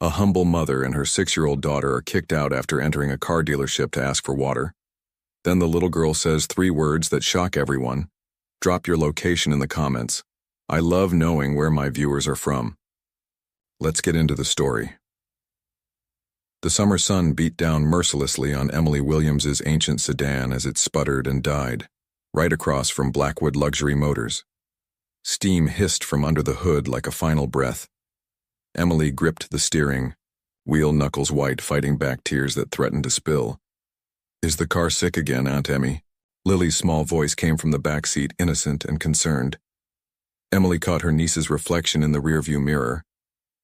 A humble mother and her 6-year-old daughter are kicked out after entering a car dealership to ask for water. Then the little girl says 3 words that shock everyone. Drop your location in the comments. I love knowing where my viewers are from. Let's get into the story. The summer sun beat down mercilessly on Emily Williams's ancient sedan as it sputtered and died, right across from Blackwood Luxury Motors. Steam hissed from under the hood like a final breath. Emily gripped the steering, wheel knuckles white, fighting back tears that threatened to spill. "Is the car sick again, Aunt Emmy?" Lily's small voice came from the back seat, innocent and concerned. Emily caught her niece's reflection in the rearview mirror,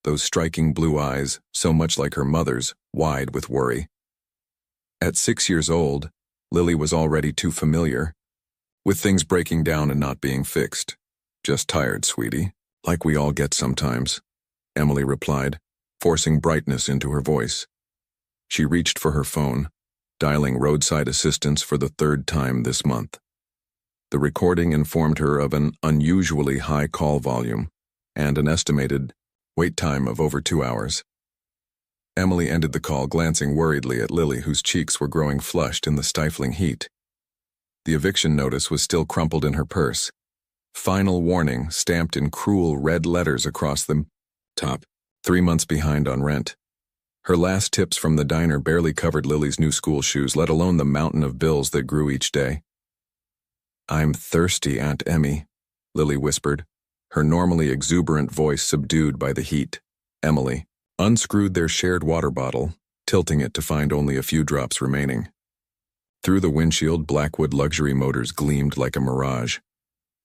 those striking blue eyes, so much like her mother's, wide with worry. At 6 years old, Lily was already too familiar with things breaking down and not being fixed. "Just tired, sweetie, like we all get sometimes," Emily replied, forcing brightness into her voice. She reached for her phone, dialing roadside assistance for the 3rd time this month. The recording informed her of an unusually high call volume and an estimated wait time of over 2 hours. Emily ended the call, glancing worriedly at Lily, whose cheeks were growing flushed in the stifling heat. The eviction notice was still crumpled in her purse. Final warning stamped in cruel red letters across the top. 3 months behind on rent. Her last tips from the diner barely covered Lily's new school shoes, let alone the mountain of bills that grew each day. "I'm thirsty, Aunt Emmy," Lily whispered, her normally exuberant voice subdued by the heat. Emily unscrewed their shared water bottle, tilting it to find only a few drops remaining. Through the windshield, Blackwood Luxury Motors gleamed like a mirage.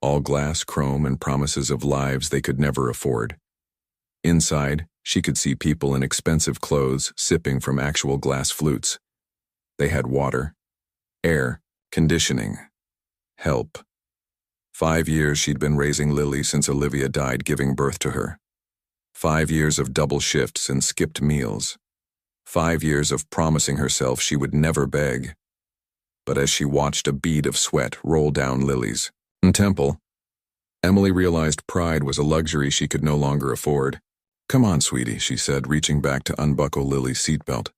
All glass, chrome, and promises of lives they could never afford. Inside, she could see people in expensive clothes sipping from actual glass flutes. They had water, air, conditioning, help. 5 years she'd been raising Lily since Olivia died, giving birth to her. 5 years of double shifts and skipped meals. 5 years of promising herself she would never beg. But as she watched a bead of sweat roll down Lily's temple, Emily realized pride was a luxury she could no longer afford. "Come on, sweetie," she said, reaching back to unbuckle Lily's seatbelt.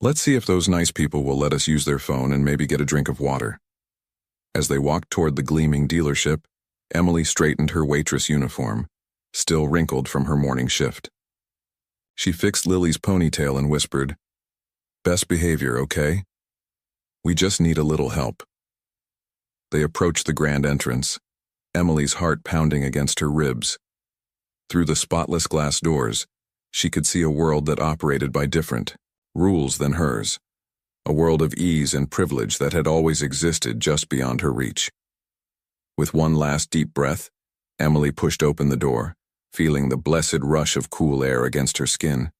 "Let's see if those nice people will let us use their phone and maybe get a drink of water." As they walked toward the gleaming dealership, Emily straightened her waitress uniform, still wrinkled from her morning shift. She fixed Lily's ponytail and whispered, "Best behavior, okay? We just need a little help." They approached the grand entrance, Emily's heart pounding against her ribs. Through the spotless glass doors, she could see a world that operated by different rules than hers, a world of ease and privilege that had always existed just beyond her reach. With one last deep breath, Emily pushed open the door, feeling the blessed rush of cool air against her skin.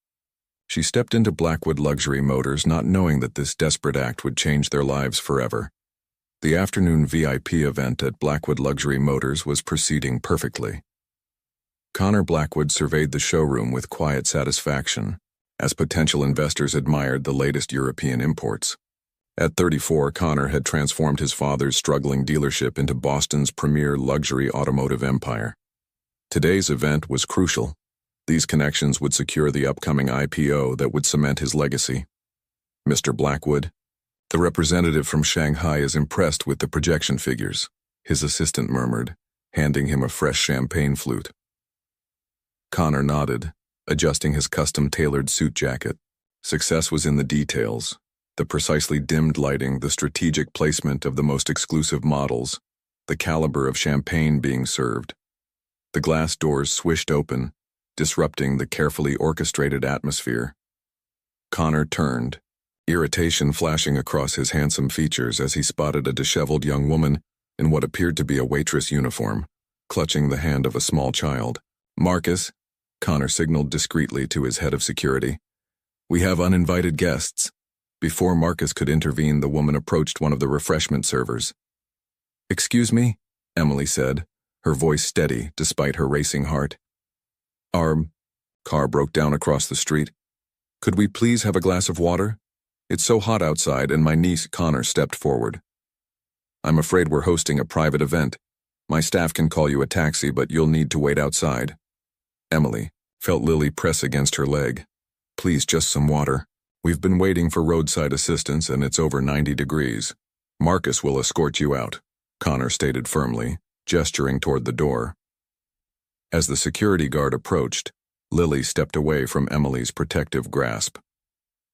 She stepped into Blackwood Luxury Motors, not knowing that this desperate act would change their lives forever. The afternoon VIP event at Blackwood Luxury Motors was proceeding perfectly. Connor Blackwood surveyed the showroom with quiet satisfaction, as potential investors admired the latest European imports. At 34, Connor had transformed his father's struggling dealership into Boston's premier luxury automotive empire. Today's event was crucial. These connections would secure the upcoming IPO that would cement his legacy. "Mr. Blackwood, the representative from Shanghai is impressed with the projection figures," his assistant murmured, handing him a fresh champagne flute. Connor nodded, adjusting his custom-tailored suit jacket. Success was in the details, the precisely dimmed lighting, the strategic placement of the most exclusive models, the caliber of champagne being served. The glass doors swished open, disrupting the carefully orchestrated atmosphere. Connor turned, irritation flashing across his handsome features as he spotted a disheveled young woman in what appeared to be a waitress uniform, clutching the hand of a small child. "Marcus," Connor signaled discreetly to his head of security. "We have uninvited guests." Before Marcus could intervene, the woman approached one of the refreshment servers. "Excuse me," Emily said, her voice steady despite her racing heart. "Our car broke down across the street. Could we please have a glass of water? It's so hot outside," and my niece, Connor, stepped forward. "I'm afraid we're hosting a private event. My staff can call you a taxi, but you'll need to wait outside." Emily felt Lily press against her leg. Please, just some water. We've been waiting for roadside assistance and it's over 90 degrees. Marcus will escort you out, Connor stated firmly, gesturing toward the door. As the security guard approached, Lily stepped away from Emily's protective grasp.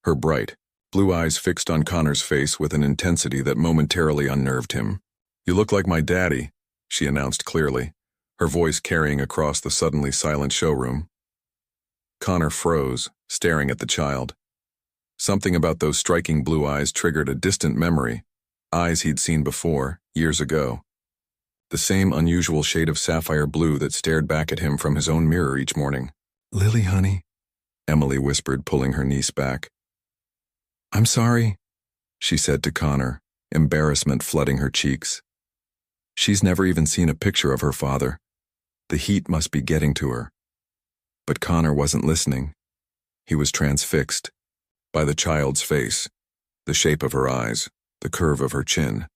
Her bright, blue eyes fixed on Connor's face with an intensity that momentarily unnerved him. "You look like my daddy," she announced clearly, her voice carrying across the suddenly silent showroom. Connor froze, staring at the child. Something about those striking blue eyes triggered a distant memory, eyes he'd seen before, years ago. The same unusual shade of sapphire blue that stared back at him from his own mirror each morning. "Lily, honey," Emily whispered, pulling her niece back. "I'm sorry," she said to Connor, embarrassment flooding her cheeks. She's never even seen a picture of her father. The heat must be getting to her. But Connor wasn't listening. He was transfixed by the child's face, the shape of her eyes, the curve of her chin.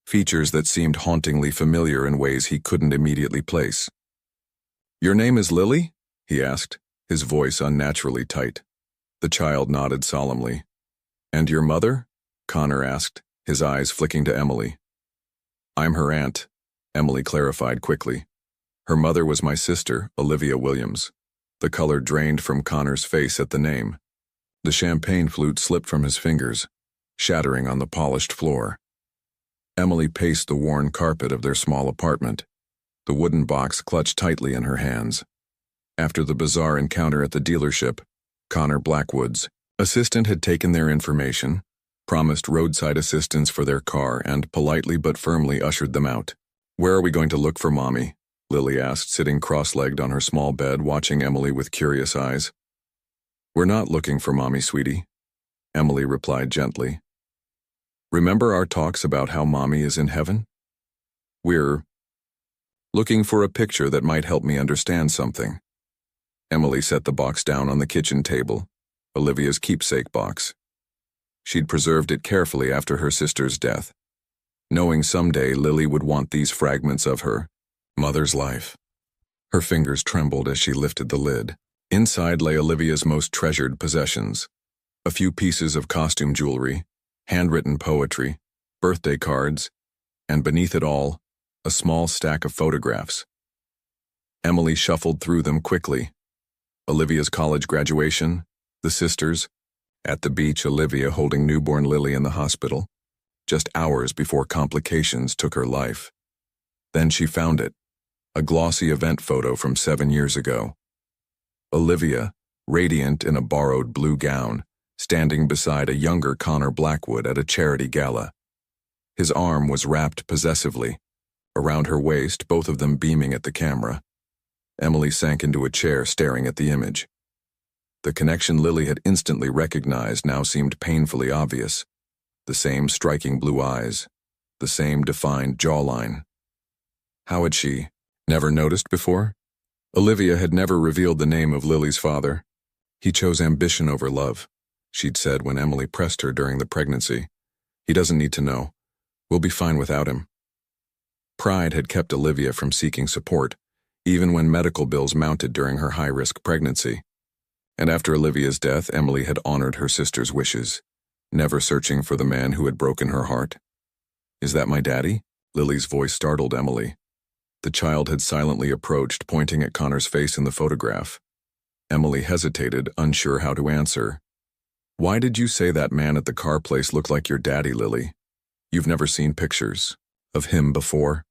Features that seemed hauntingly familiar in ways he couldn't immediately place. "Your name is Lily?" he asked, his voice unnaturally tight. The child nodded solemnly. "And your mother?" Connor asked, his eyes flicking to Emily. "I'm her aunt," Emily clarified quickly. "Her mother was my sister, Olivia Williams." The color drained from Connor's face at the name. The champagne flute slipped from his fingers, shattering on the polished floor. Emily paced the worn carpet of their small apartment, the wooden box clutched tightly in her hands. After the bizarre encounter at the dealership, Connor Blackwood's assistant had taken their information, promised roadside assistance for their car, and politely but firmly ushered them out. "Where are we going to look for Mommy?" Lily asked, sitting cross-legged on her small bed, watching Emily with curious eyes. "We're not looking for Mommy, sweetie," Emily replied gently. "Remember our talks about how Mommy is in heaven? We're looking for a picture that might help me understand something." Emily set the box down on the kitchen table, Olivia's keepsake box. She'd preserved it carefully after her sister's death, knowing someday Lily would want these fragments of her mother's life. Her fingers trembled as she lifted the lid. Inside lay Olivia's most treasured possessions: a few pieces of costume jewelry, handwritten poetry, birthday cards, and beneath it all, a small stack of photographs. Emily shuffled through them quickly. Olivia's college graduation, the sisters, at the beach, Olivia holding newborn Lily in the hospital, just hours before complications took her life. Then she found it, a glossy event photo from 7 years ago. Olivia, radiant in a borrowed blue gown, standing beside a younger Connor Blackwood at a charity gala. His arm was wrapped possessively around her waist, both of them beaming at the camera. Emily sank into a chair, staring at the image. The connection Lily had instantly recognized now seemed painfully obvious. The same striking blue eyes, the same defined jawline. How had she never noticed before? Olivia had never revealed the name of Lily's father. "He chose ambition over love," she'd said when Emily pressed her during the pregnancy. "He doesn't need to know. We'll be fine without him." Pride had kept Olivia from seeking support, even when medical bills mounted during her high-risk pregnancy. And after Olivia's death, Emily had honored her sister's wishes, never searching for the man who had broken her heart. "Is that my daddy?" Lily's voice startled Emily. The child had silently approached, pointing at Connor's face in the photograph. Emily hesitated, unsure how to answer. "Why did you say that man at the car place looked like your daddy, Lily? You've never seen pictures of him before?"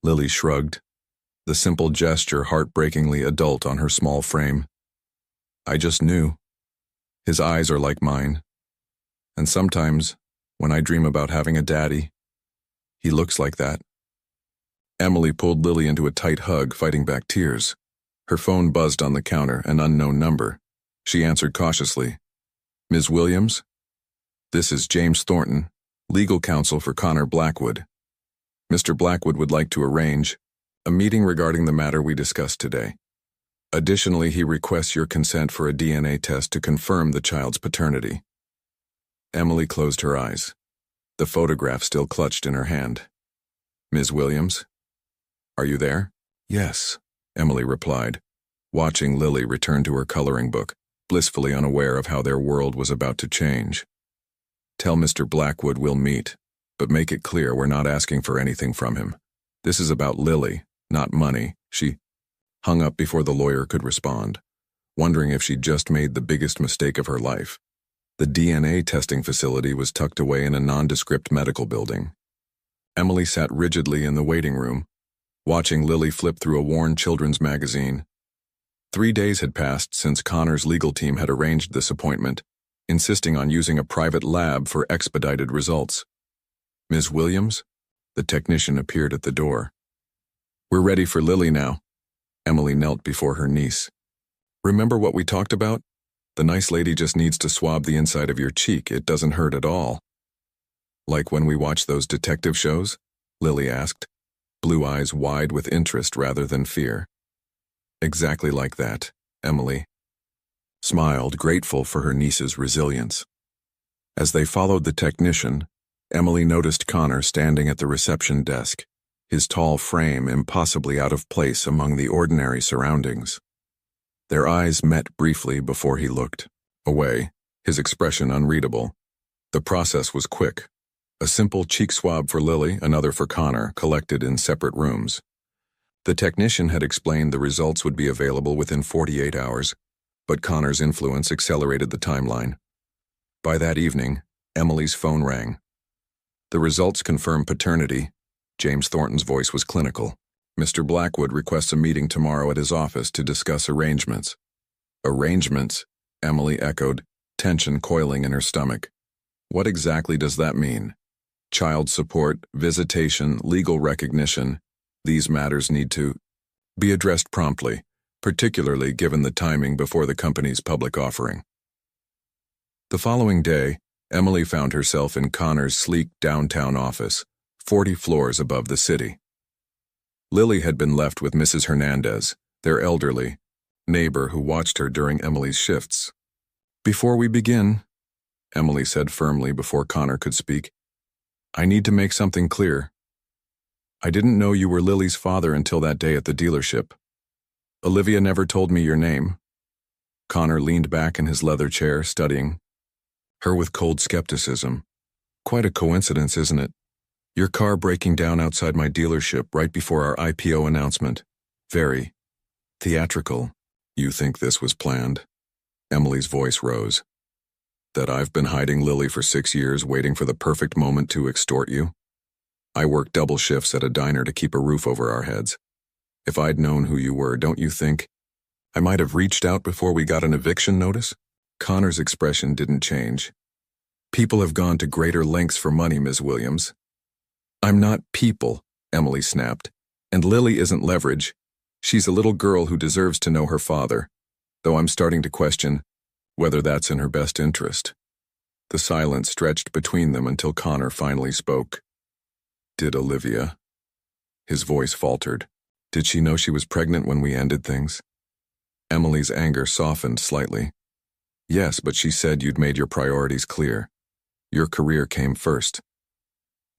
Lily shrugged, the simple gesture heartbreakingly adult on her small frame. "I just knew. His eyes are like mine. And sometimes, when I dream about having a daddy, he looks like that." Emily pulled Lily into a tight hug, fighting back tears. Her phone buzzed on the counter, an unknown number. She answered cautiously. "Ms. Williams? This is James Thornton, legal counsel for Connor Blackwood. Mr. Blackwood would like to arrange a meeting regarding the matter we discussed today. Additionally, he requests your consent for a DNA test to confirm the child's paternity." Emily closed her eyes, the photograph still clutched in her hand. "Ms. Williams? Are you there?" "Yes," Emily replied, watching Lily return to her coloring book. blissfully unaware of how their world was about to change. Tell Mr. Blackwood we'll meet, but make it clear we're not asking for anything from him. This is about Lily, not money. She hung up before the lawyer could respond, wondering if she'd just made the biggest mistake of her life. The DNA testing facility was tucked away in a nondescript medical building. Emily sat rigidly in the waiting room, watching Lily flip through a worn children's magazine. 3 days had passed since Connor's legal team had arranged this appointment, insisting on using a private lab for expedited results. Ms. Williams? The technician appeared at the door. We're ready for Lily now. Emily knelt before her niece. Remember what we talked about? The nice lady just needs to swab the inside of your cheek. It doesn't hurt at all. Like when we watch those detective shows? Lily asked, blue eyes wide with interest rather than fear. Exactly like that, Emily smiled, grateful for her niece's resilience. As they followed the technician, Emily noticed Connor standing at the reception desk, his tall frame impossibly out of place among the ordinary surroundings. Their eyes met briefly before he looked away, his expression unreadable. The process was quick. A simple cheek swab for Lily, another for Connor, collected in separate rooms. The technician had explained the results would be available within 48 hours, but Connor's influence accelerated the timeline. By that evening, Emily's phone rang. The results confirmed paternity. James Thornton's voice was clinical. Mr. Blackwood requests a meeting tomorrow at his office to discuss arrangements. Arrangements? Emily echoed, tension coiling in her stomach. What exactly does that mean? Child support, visitation, legal recognition. These matters need to be addressed promptly, particularly given the timing before the company's public offering. The following day, Emily found herself in Connor's sleek downtown office, 40 floors above the city. Lily had been left with Mrs. Hernandez, their elderly neighbor who watched her during Emily's shifts. Before we begin, Emily said firmly before Connor could speak, I need to make something clear. I didn't know you were Lily's father until that day at the dealership. Olivia never told me your name. Connor leaned back in his leather chair, studying her with cold skepticism. Quite a coincidence, isn't it? Your car breaking down outside my dealership right before our IPO announcement. Very theatrical. You think this was planned? Emily's voice rose. That I've been hiding Lily for 6 years, waiting for the perfect moment to extort you? I worked double shifts at a diner to keep a roof over our heads. If I'd known who you were, don't you think I might have reached out before we got an eviction notice? Connor's expression didn't change. People have gone to greater lengths for money, Ms. Williams. I'm not people, Emily snapped. And Lily isn't leverage. She's a little girl who deserves to know her father, though I'm starting to question whether that's in her best interest. The silence stretched between them until Connor finally spoke. Did Olivia? His voice faltered. Did she know she was pregnant when we ended things? Emily's anger softened slightly. Yes, but she said you'd made your priorities clear. Your career came first.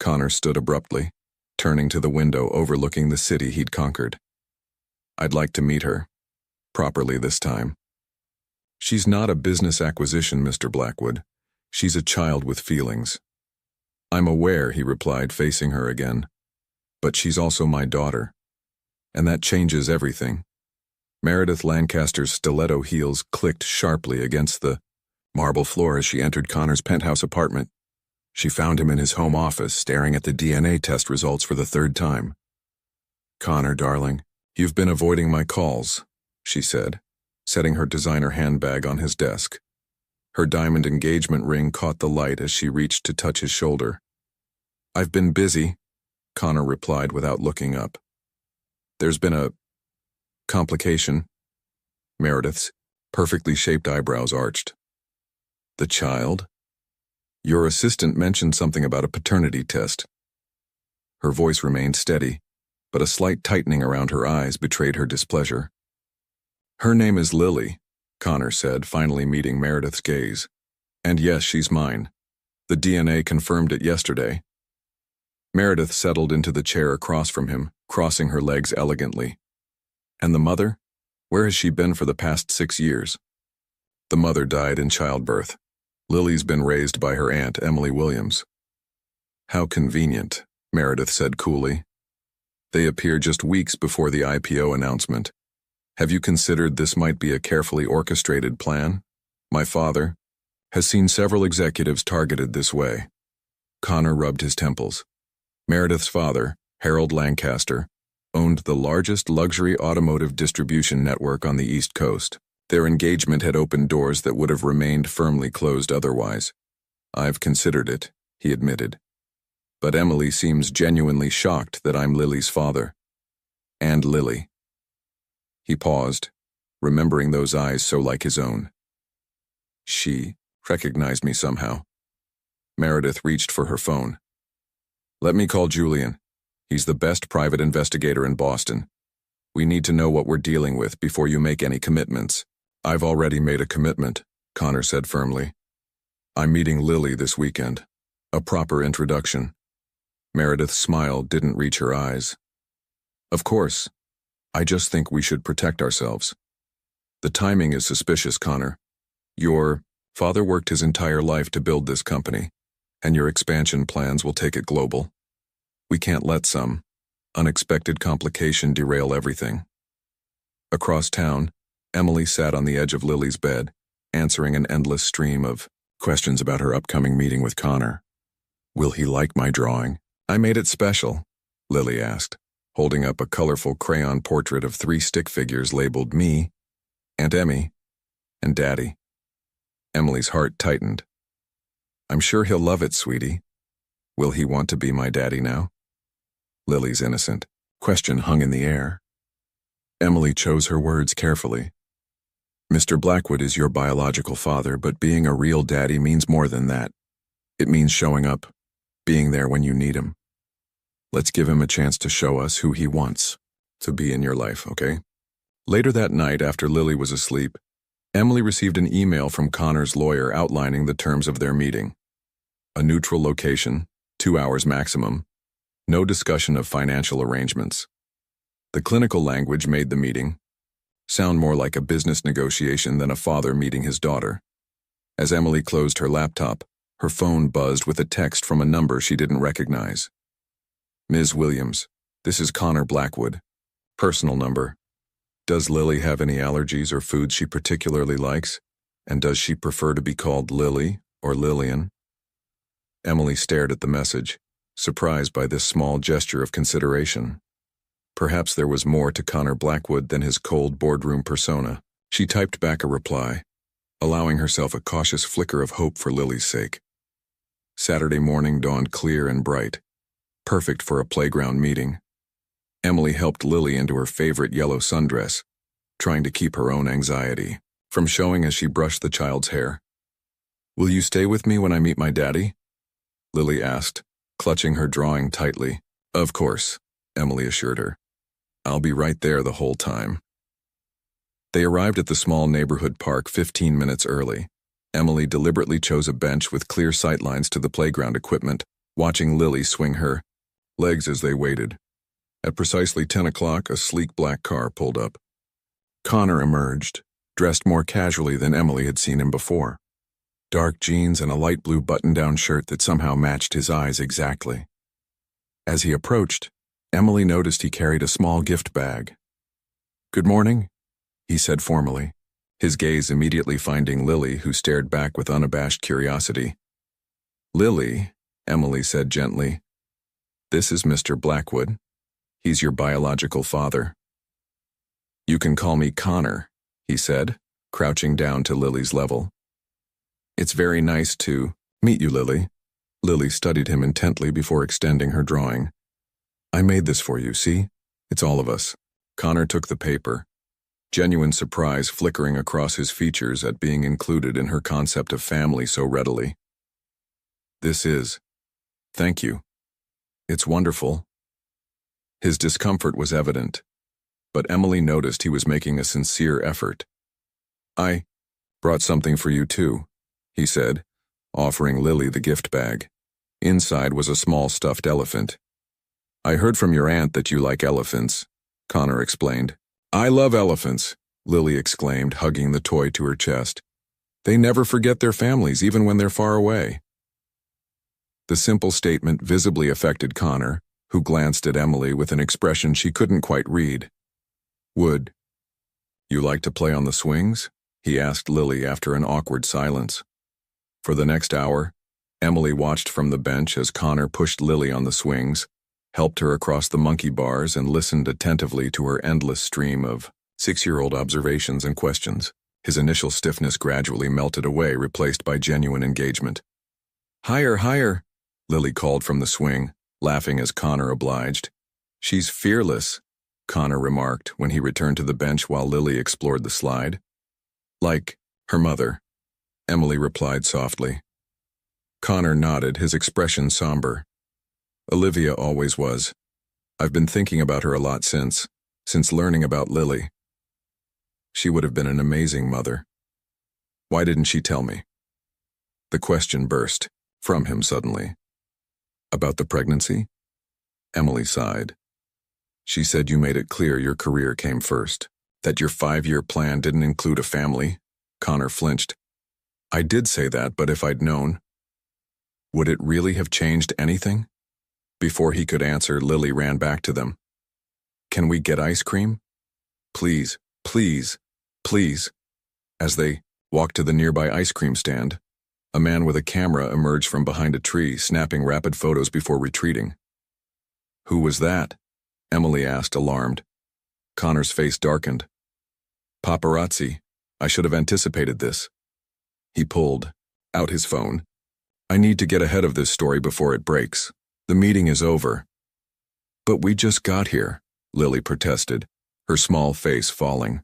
Connor stood abruptly, turning to the window overlooking the city he'd conquered. I'd like to meet her. Properly this time. She's not a business acquisition, Mr. Blackwood. She's a child with feelings. I'm aware, he replied, facing her again. But she's also my daughter. And that changes everything. Meredith Lancaster's stiletto heels clicked sharply against the marble floor as she entered Connor's penthouse apartment. She found him in his home office, staring at the DNA test results for the 3rd time. Connor, darling, you've been avoiding my calls, she said, setting her designer handbag on his desk. Her diamond engagement ring caught the light as she reached to touch his shoulder. I've been busy, Connor replied without looking up. There's been a complication. Meredith's perfectly shaped eyebrows arched. The child? Your assistant mentioned something about a paternity test. Her voice remained steady, but a slight tightening around her eyes betrayed her displeasure. Her name is Lily, Connor said, finally meeting Meredith's gaze. And yes, she's mine. The DNA confirmed it yesterday. Meredith settled into the chair across from him, crossing her legs elegantly. And the mother? Where has she been for the past 6 years? The mother died in childbirth. Lily's been raised by her aunt, Emily Williams. How convenient, Meredith said coolly. They appear just weeks before the IPO announcement. Have you considered this might be a carefully orchestrated plan? My father has seen several executives targeted this way. Connor rubbed his temples. Meredith's father, Harold Lancaster, owned the largest luxury automotive distribution network on the East Coast. Their engagement had opened doors that would have remained firmly closed otherwise. I've considered it, he admitted. But Emily seems genuinely shocked that I'm Lily's father. And Lily. He paused, remembering those eyes so like his own. She recognized me somehow. Meredith reached for her phone. Let me call Julian. He's the best private investigator in Boston. We need to know what we're dealing with before you make any commitments. I've already made a commitment, Connor said firmly. I'm meeting Lily this weekend. A proper introduction. Meredith's smile didn't reach her eyes. Of course. I just think we should protect ourselves. The timing is suspicious, Connor. Your father worked his entire life to build this company, and your expansion plans will take it global. We can't let some unexpected complication derail everything. Across town, Emily sat on the edge of Lily's bed, answering an endless stream of questions about her upcoming meeting with Connor. Will he like my drawing? I made it special, Lily asked, holding up a colorful crayon portrait of 3 stick figures labeled me, Aunt Emmy, and Daddy. Emily's heart tightened. I'm sure he'll love it, sweetie. Will he want to be my daddy now? Lily's innocent question hung in the air. Emily chose her words carefully. Mr. Blackwood is your biological father, but being a real daddy means more than that. It means showing up, being there when you need him. Let's give him a chance to show us who he wants to be in your life, okay? Later that night, after Lily was asleep, Emily received an email from Connor's lawyer outlining the terms of their meeting. A neutral location, 2 hours maximum, no discussion of financial arrangements. The clinical language made the meeting sound more like a business negotiation than a father meeting his daughter. As Emily closed her laptop, her phone buzzed with a text from a number she didn't recognize. Ms. Williams, this is Connor Blackwood. Personal number. Does Lily have any allergies or foods she particularly likes? And does she prefer to be called Lily or Lillian? Emily stared at the message, surprised by this small gesture of consideration. Perhaps there was more to Connor Blackwood than his cold boardroom persona. She typed back a reply, allowing herself a cautious flicker of hope for Lily's sake. Saturday morning dawned clear and bright, perfect for a playground meeting. Emily helped Lily into her favorite yellow sundress, trying to keep her own anxiety from showing as she brushed the child's hair. Will you stay with me when I meet my daddy? Lily asked, clutching her drawing tightly. Of course, Emily assured her. I'll be right there the whole time. They arrived at the small neighborhood park 15 minutes early. Emily deliberately chose a bench with clear sightlines to the playground equipment, watching Lily swing her legs as they waited. At precisely 10 o'clock, a sleek black car pulled up. Connor emerged, dressed more casually than Emily had seen him before. Dark jeans and a light blue button-down shirt that somehow matched his eyes exactly. As he approached, Emily noticed he carried a small gift bag. Good morning, he said formally, his gaze immediately finding Lily, who stared back with unabashed curiosity. Lily, Emily said gently, this is Mr. Blackwood. He's your biological father. You can call me Connor, he said, crouching down to Lily's level. It's very nice to meet you, Lily. Lily studied him intently before extending her drawing. I made this for you, see? It's all of us. Connor took the paper, genuine surprise flickering across his features at being included in her concept of family so readily. This is. Thank you. It's wonderful. His discomfort was evident, but Emily noticed he was making a sincere effort. I brought something for you too, he said, offering Lily the gift bag. Inside was a small stuffed elephant. I heard from your aunt that you like elephants, Connor explained. I love elephants, Lily exclaimed, hugging the toy to her chest. They never forget their families, even when they're far away. The simple statement visibly affected Connor, who glanced at Emily with an expression she couldn't quite read. Would you like to play on the swings? He asked Lily after an awkward silence. For the next hour, Emily watched from the bench as Connor pushed Lily on the swings, helped her across the monkey bars, and listened attentively to her endless stream of six-year-old observations and questions. His initial stiffness gradually melted away, replaced by genuine engagement. Higher, higher, Lily called from the swing, laughing as Connor obliged. She's fearless, Connor remarked when he returned to the bench while Lily explored the slide. Like her mother, Emily replied softly. Connor nodded, his expression somber. Olivia always was. I've been thinking about her a lot since learning about Lily. She would have been an amazing mother. Why didn't she tell me? The question burst from him suddenly. About the pregnancy? Emily sighed. She said you made it clear your career came first, that your 5-year plan didn't include a family. Connor flinched. I did say that, but if I'd known. Would it really have changed anything? Before he could answer, Lily ran back to them. Can we get ice cream? Please, please, please. As they walked to the nearby ice cream stand, a man with a camera emerged from behind a tree, snapping rapid photos before retreating. Who was that? Emily asked, alarmed. Connor's face darkened. Paparazzi. I should have anticipated this. He pulled out his phone. I need to get ahead of this story before it breaks. The meeting is over. But we just got here, Lily protested, her small face falling.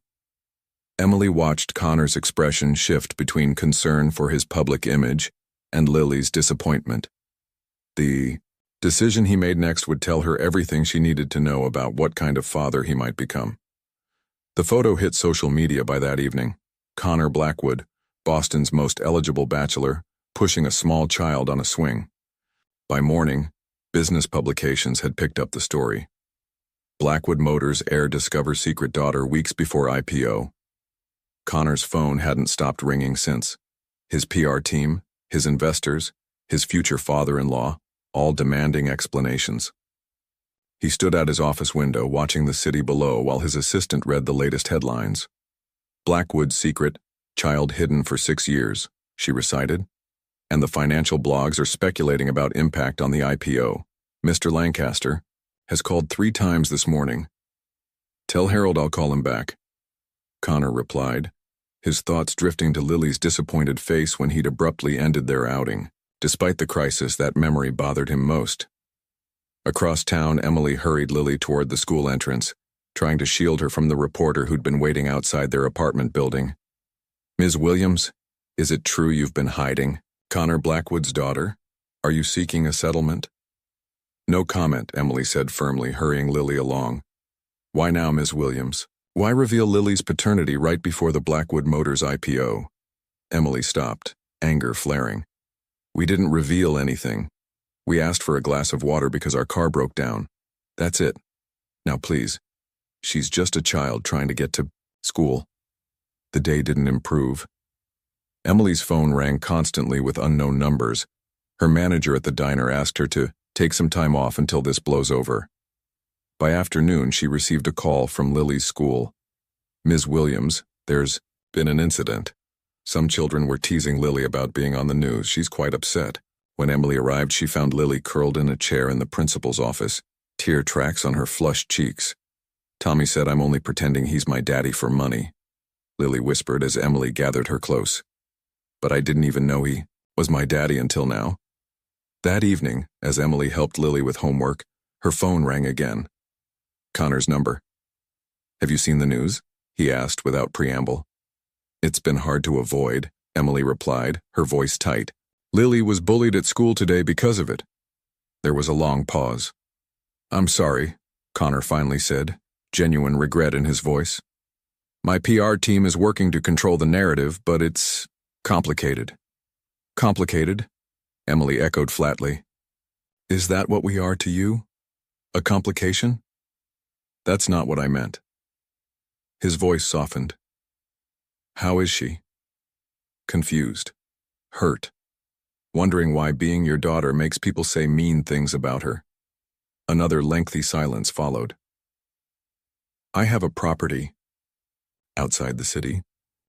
Emily watched Connor's expression shift between concern for his public image and Lily's disappointment. The decision he made next would tell her everything she needed to know about what kind of father he might become. The photo hit social media by that evening. Connor Blackwood, Boston's most eligible bachelor, pushing a small child on a swing. By morning, business publications had picked up the story. Blackwood Motors heir discovers secret daughter weeks before IPO. Connor's phone hadn't stopped ringing since. His PR team, his investors, his future father-in-law, all demanding explanations. He stood at his office window watching the city below while his assistant read the latest headlines. Blackwood's secret, child hidden for 6 years, she recited. And the financial blogs are speculating about impact on the IPO. Mr. Lancaster has called 3 times this morning. Tell Harold I'll call him back. Connor replied, his thoughts drifting to Lily's disappointed face when he'd abruptly ended their outing. Despite the crisis, that memory bothered him most. Across town, Emily hurried Lily toward the school entrance, trying to shield her from the reporter who'd been waiting outside their apartment building. Ms. Williams, is it true you've been hiding? Connor Blackwood's daughter? Are you seeking a settlement? No comment, Emily said firmly, hurrying Lily along. Why now, Ms. Williams? Why reveal Lily's paternity right before the Blackwood Motors IPO? Emily stopped, anger flaring. We didn't reveal anything. We asked for a glass of water because our car broke down. That's it. Now please. She's just a child trying to get to school. The day didn't improve. Emily's phone rang constantly with unknown numbers. Her manager at the diner asked her to take some time off until this blows over. By afternoon, she received a call from Lily's school. Ms. Williams, there's been an incident. Some children were teasing Lily about being on the news. She's quite upset. When Emily arrived, she found Lily curled in a chair in the principal's office, tear tracks on her flushed cheeks. Tommy said, I'm only pretending he's my daddy for money, Lily whispered as Emily gathered her close. But I didn't even know he was my daddy until now. That evening, as Emily helped Lily with homework, her phone rang again. Connor's number. Have you seen the news? He asked without preamble. It's been hard to avoid, Emily replied, her voice tight. Lily was bullied at school today because of it. There was a long pause. I'm sorry, Connor finally said, genuine regret in his voice. My PR team is working to control the narrative, but it's complicated. Complicated? Emily echoed flatly. Is that what we are to you? A complication? That's not what I meant. His voice softened. How is she? confused, hurt, wondering why being your daughter makes people say mean things about her. Another lengthy silence followed. I have a property outside the city,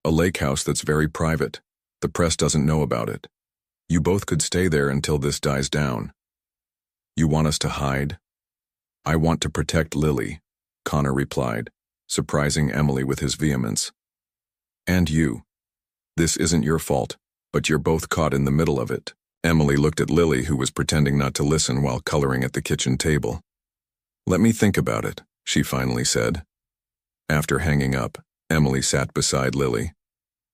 a lake house that's very private. The press doesn't know about it. You both could stay there until this dies down. You want us to hide? I want to protect Lily, Connor replied, surprising Emily with his vehemence. And you. This isn't your fault, but you're both caught in the middle of it. Emily looked at Lily, who was pretending not to listen while coloring at the kitchen table. Let me think about it, she finally said. After hanging up, Emily sat beside Lily.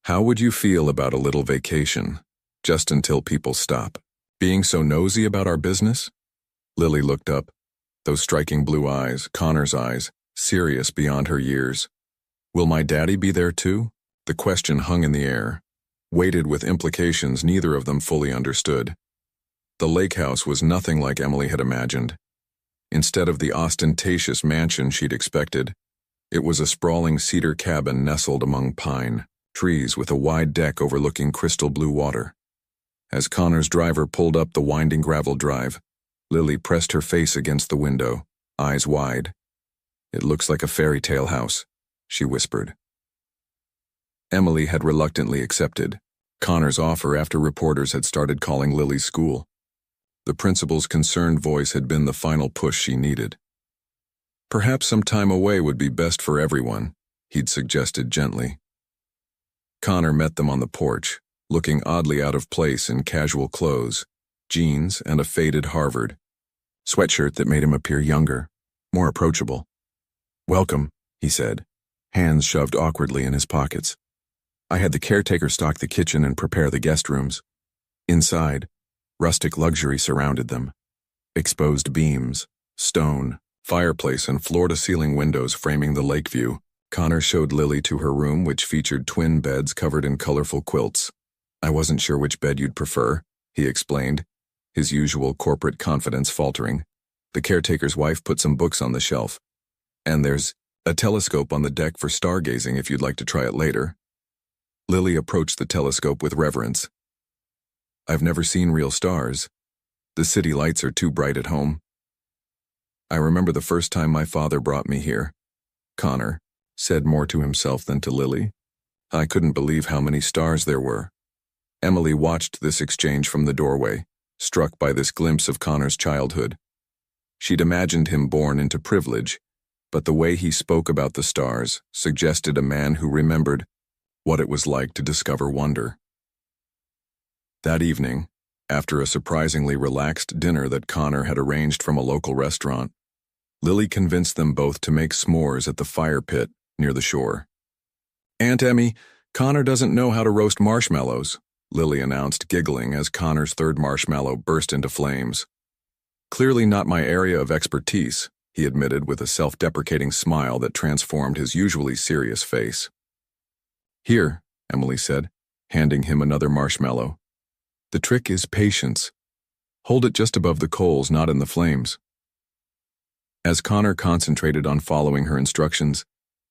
How would you feel about a little vacation, just until people stop being so nosy about our business? Lily looked up, those striking blue eyes, Connor's eyes, serious beyond her years. Will my daddy be there too? The question hung in the air, weighted with implications neither of them fully understood. The lake house was nothing like Emily had imagined. Instead of the ostentatious mansion she'd expected, it was a sprawling cedar cabin nestled among pine trees with a wide deck overlooking crystal blue water. As Connor's driver pulled up the winding gravel drive, Lily pressed her face against the window, eyes wide. It looks like a fairy tale house, she whispered. Emily had reluctantly accepted Connor's offer after reporters had started calling Lily's school. The principal's concerned voice had been the final push she needed. Perhaps some time away would be best for everyone, he'd suggested gently. Connor met them on the porch, looking oddly out of place in casual clothes, jeans and a faded Harvard sweatshirt that made him appear younger, more approachable. Welcome, he said, hands shoved awkwardly in his pockets. I had the caretaker stock the kitchen and prepare the guest rooms. Inside, rustic luxury surrounded them. Exposed beams, stone, fireplace and floor-to-ceiling windows framing the lake view. Connor showed Lily to her room, which featured twin beds covered in colorful quilts. I wasn't sure which bed you'd prefer, he explained, his usual corporate confidence faltering. The caretaker's wife put some books on the shelf. And there's a telescope on the deck for stargazing if you'd like to try it later. Lily approached the telescope with reverence. I've never seen real stars. The city lights are too bright at home. I remember the first time my father brought me here. Connor said more to himself than to Lily. I couldn't believe how many stars there were. Emily watched this exchange from the doorway, struck by this glimpse of Connor's childhood. She'd imagined him born into privilege, but the way he spoke about the stars suggested a man who remembered what it was like to discover wonder. That evening, after a surprisingly relaxed dinner that Connor had arranged from a local restaurant, Lily convinced them both to make s'mores at the fire pit near the shore. Aunt Emmy, Connor doesn't know how to roast marshmallows, Lily announced, giggling as Connor's third marshmallow burst into flames. Clearly not my area of expertise, he admitted with a self-deprecating smile that transformed his usually serious face. Here, Emily said, handing him another marshmallow. The trick is patience. Hold it just above the coals, not in the flames. As Connor concentrated on following her instructions,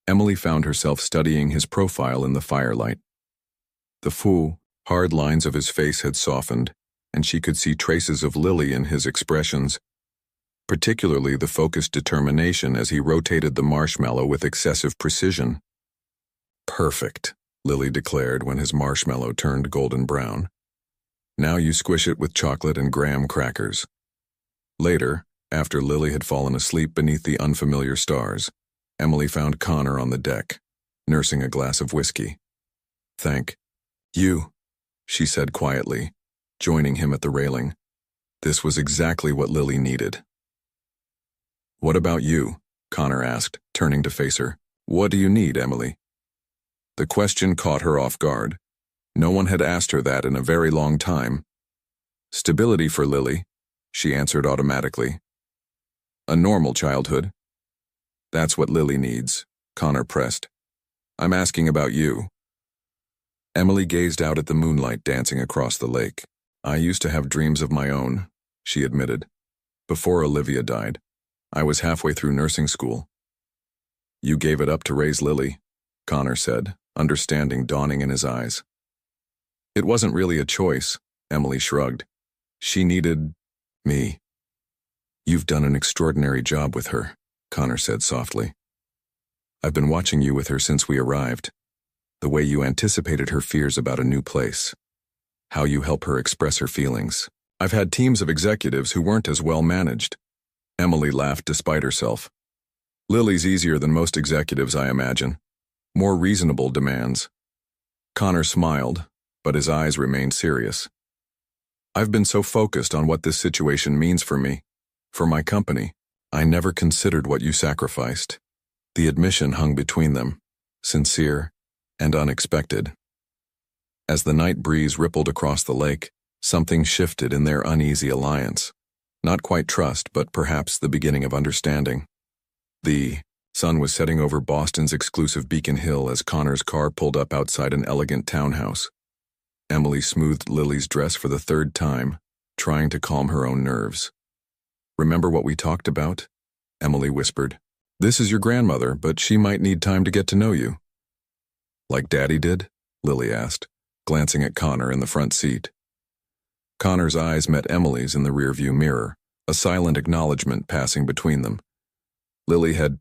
Emily found herself studying his profile in the firelight. The full, hard lines of his face had softened, and she could see traces of Lily in his expressions, particularly the focused determination as he rotated the marshmallow with excessive precision. Perfect, Lily declared when his marshmallow turned golden brown. Now you squish it with chocolate and graham crackers. Later, after Lily had fallen asleep beneath the unfamiliar stars, Emily found Connor on the deck, nursing a glass of whiskey. Thank you, she said quietly, joining him at the railing. This was exactly what Lily needed. What about you? Connor asked, turning to face her. What do you need, Emily? The question caught her off guard. No one had asked her that in a very long time. Stability for Lily, she answered automatically. A normal childhood. That's what Lily needs, Connor pressed. I'm asking about you. Emily gazed out at the moonlight dancing across the lake. I used to have dreams of my own, she admitted. Before Olivia died, I was halfway through nursing school. You gave it up to raise Lily, Connor said, understanding dawning in his eyes. It wasn't really a choice, Emily shrugged. She needed me. You've done an extraordinary job with her, Connor said softly. I've been watching you with her since we arrived. The way you anticipated her fears about a new place. How you help her express her feelings. I've had teams of executives who weren't as well managed. Emily laughed despite herself. Lily's easier than most executives, I imagine. More reasonable demands. Connor smiled, but his eyes remained serious. I've been so focused on what this situation means for me, for my company. I never considered what you sacrificed. The admission hung between them, sincere and unexpected. As the night breeze rippled across the lake, something shifted in their uneasy alliance. Not quite trust, but perhaps the beginning of understanding. The sun was setting over Boston's exclusive Beacon Hill as Connor's car pulled up outside an elegant townhouse. Emily smoothed Lily's dress for the third time, trying to calm her own nerves. Remember what we talked about? Emily whispered. This is your grandmother, but she might need time to get to know you. Like Daddy did? Lily asked, glancing at Connor in the front seat. Connor's eyes met Emily's in the rearview mirror, a silent acknowledgement passing between them. Lily had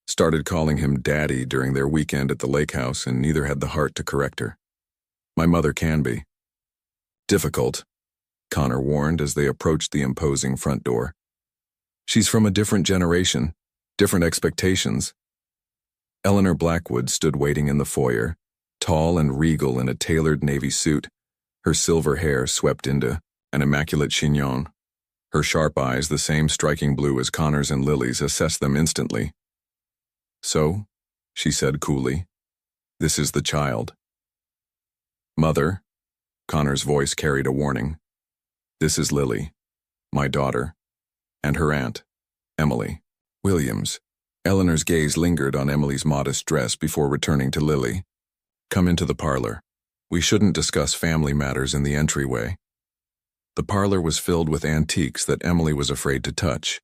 started calling him Daddy during their weekend at the lake house, and neither had the heart to correct her. My mother can be difficult, Connor warned as they approached the imposing front door. She's from a different generation, different expectations. Eleanor Blackwood stood waiting in the foyer, tall and regal in a tailored navy suit, her silver hair swept into an immaculate chignon. Her sharp eyes, the same striking blue as Connor's and Lily's, assessed them instantly. So, she said coolly, this is the child. Mother, Connor's voice carried a warning. This is Lily, my daughter, and her aunt, Emily Williams. Eleanor's gaze lingered on Emily's modest dress before returning to Lily. Come into the parlor. We shouldn't discuss family matters in the entryway. The parlor was filled with antiques that Emily was afraid to touch.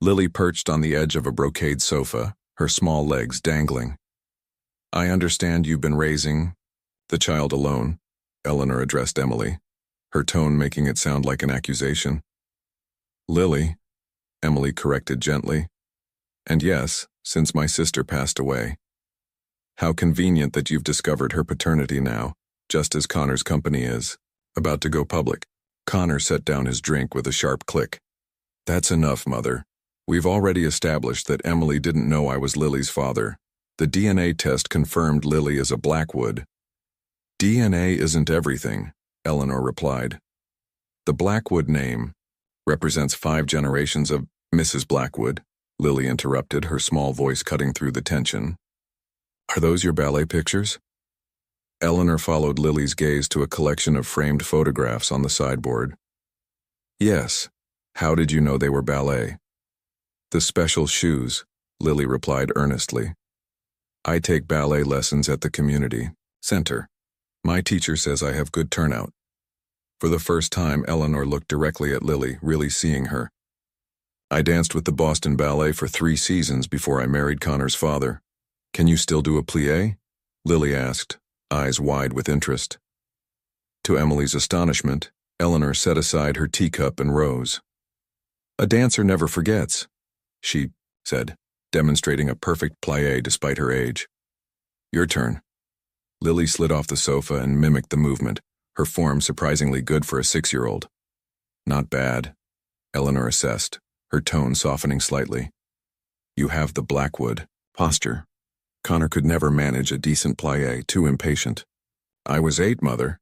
Lily perched on the edge of a brocade sofa, her small legs dangling. I understand you've been raising the child alone, Eleanor addressed Emily, her tone making it sound like an accusation. Lily, Emily corrected gently. And yes, since my sister passed away. How convenient that you've discovered her paternity now, just as Connor's company is about to go public. Connor set down his drink with a sharp click. That's enough, Mother. We've already established that Emily didn't know I was Lily's father. The DNA test confirmed Lily is a Blackwood. DNA isn't everything, Eleanor replied. The Blackwood name represents 5 generations of Mrs. Blackwood, Lily interrupted, her small voice cutting through the tension. Are those your ballet pictures? Eleanor followed Lily's gaze to a collection of framed photographs on the sideboard. Yes. How did you know they were ballet? The special shoes, Lily replied earnestly. I take ballet lessons at the community center. My teacher says I have good turnout. For the first time, Eleanor looked directly at Lily, really seeing her. I danced with the Boston Ballet for 3 seasons before I married Connor's father. Can you still do a plie? Lily asked, eyes wide with interest. To Emily's astonishment, Eleanor set aside her teacup and rose. A dancer never forgets, she said, demonstrating a perfect plie despite her age. Your turn. Lily slid off the sofa and mimicked the movement, her form surprisingly good for a 6-year-old. Not bad, Eleanor assessed, her tone softening slightly. You have the Blackwood posture. Connor could never manage a decent plie, too impatient. I was 8, Mother,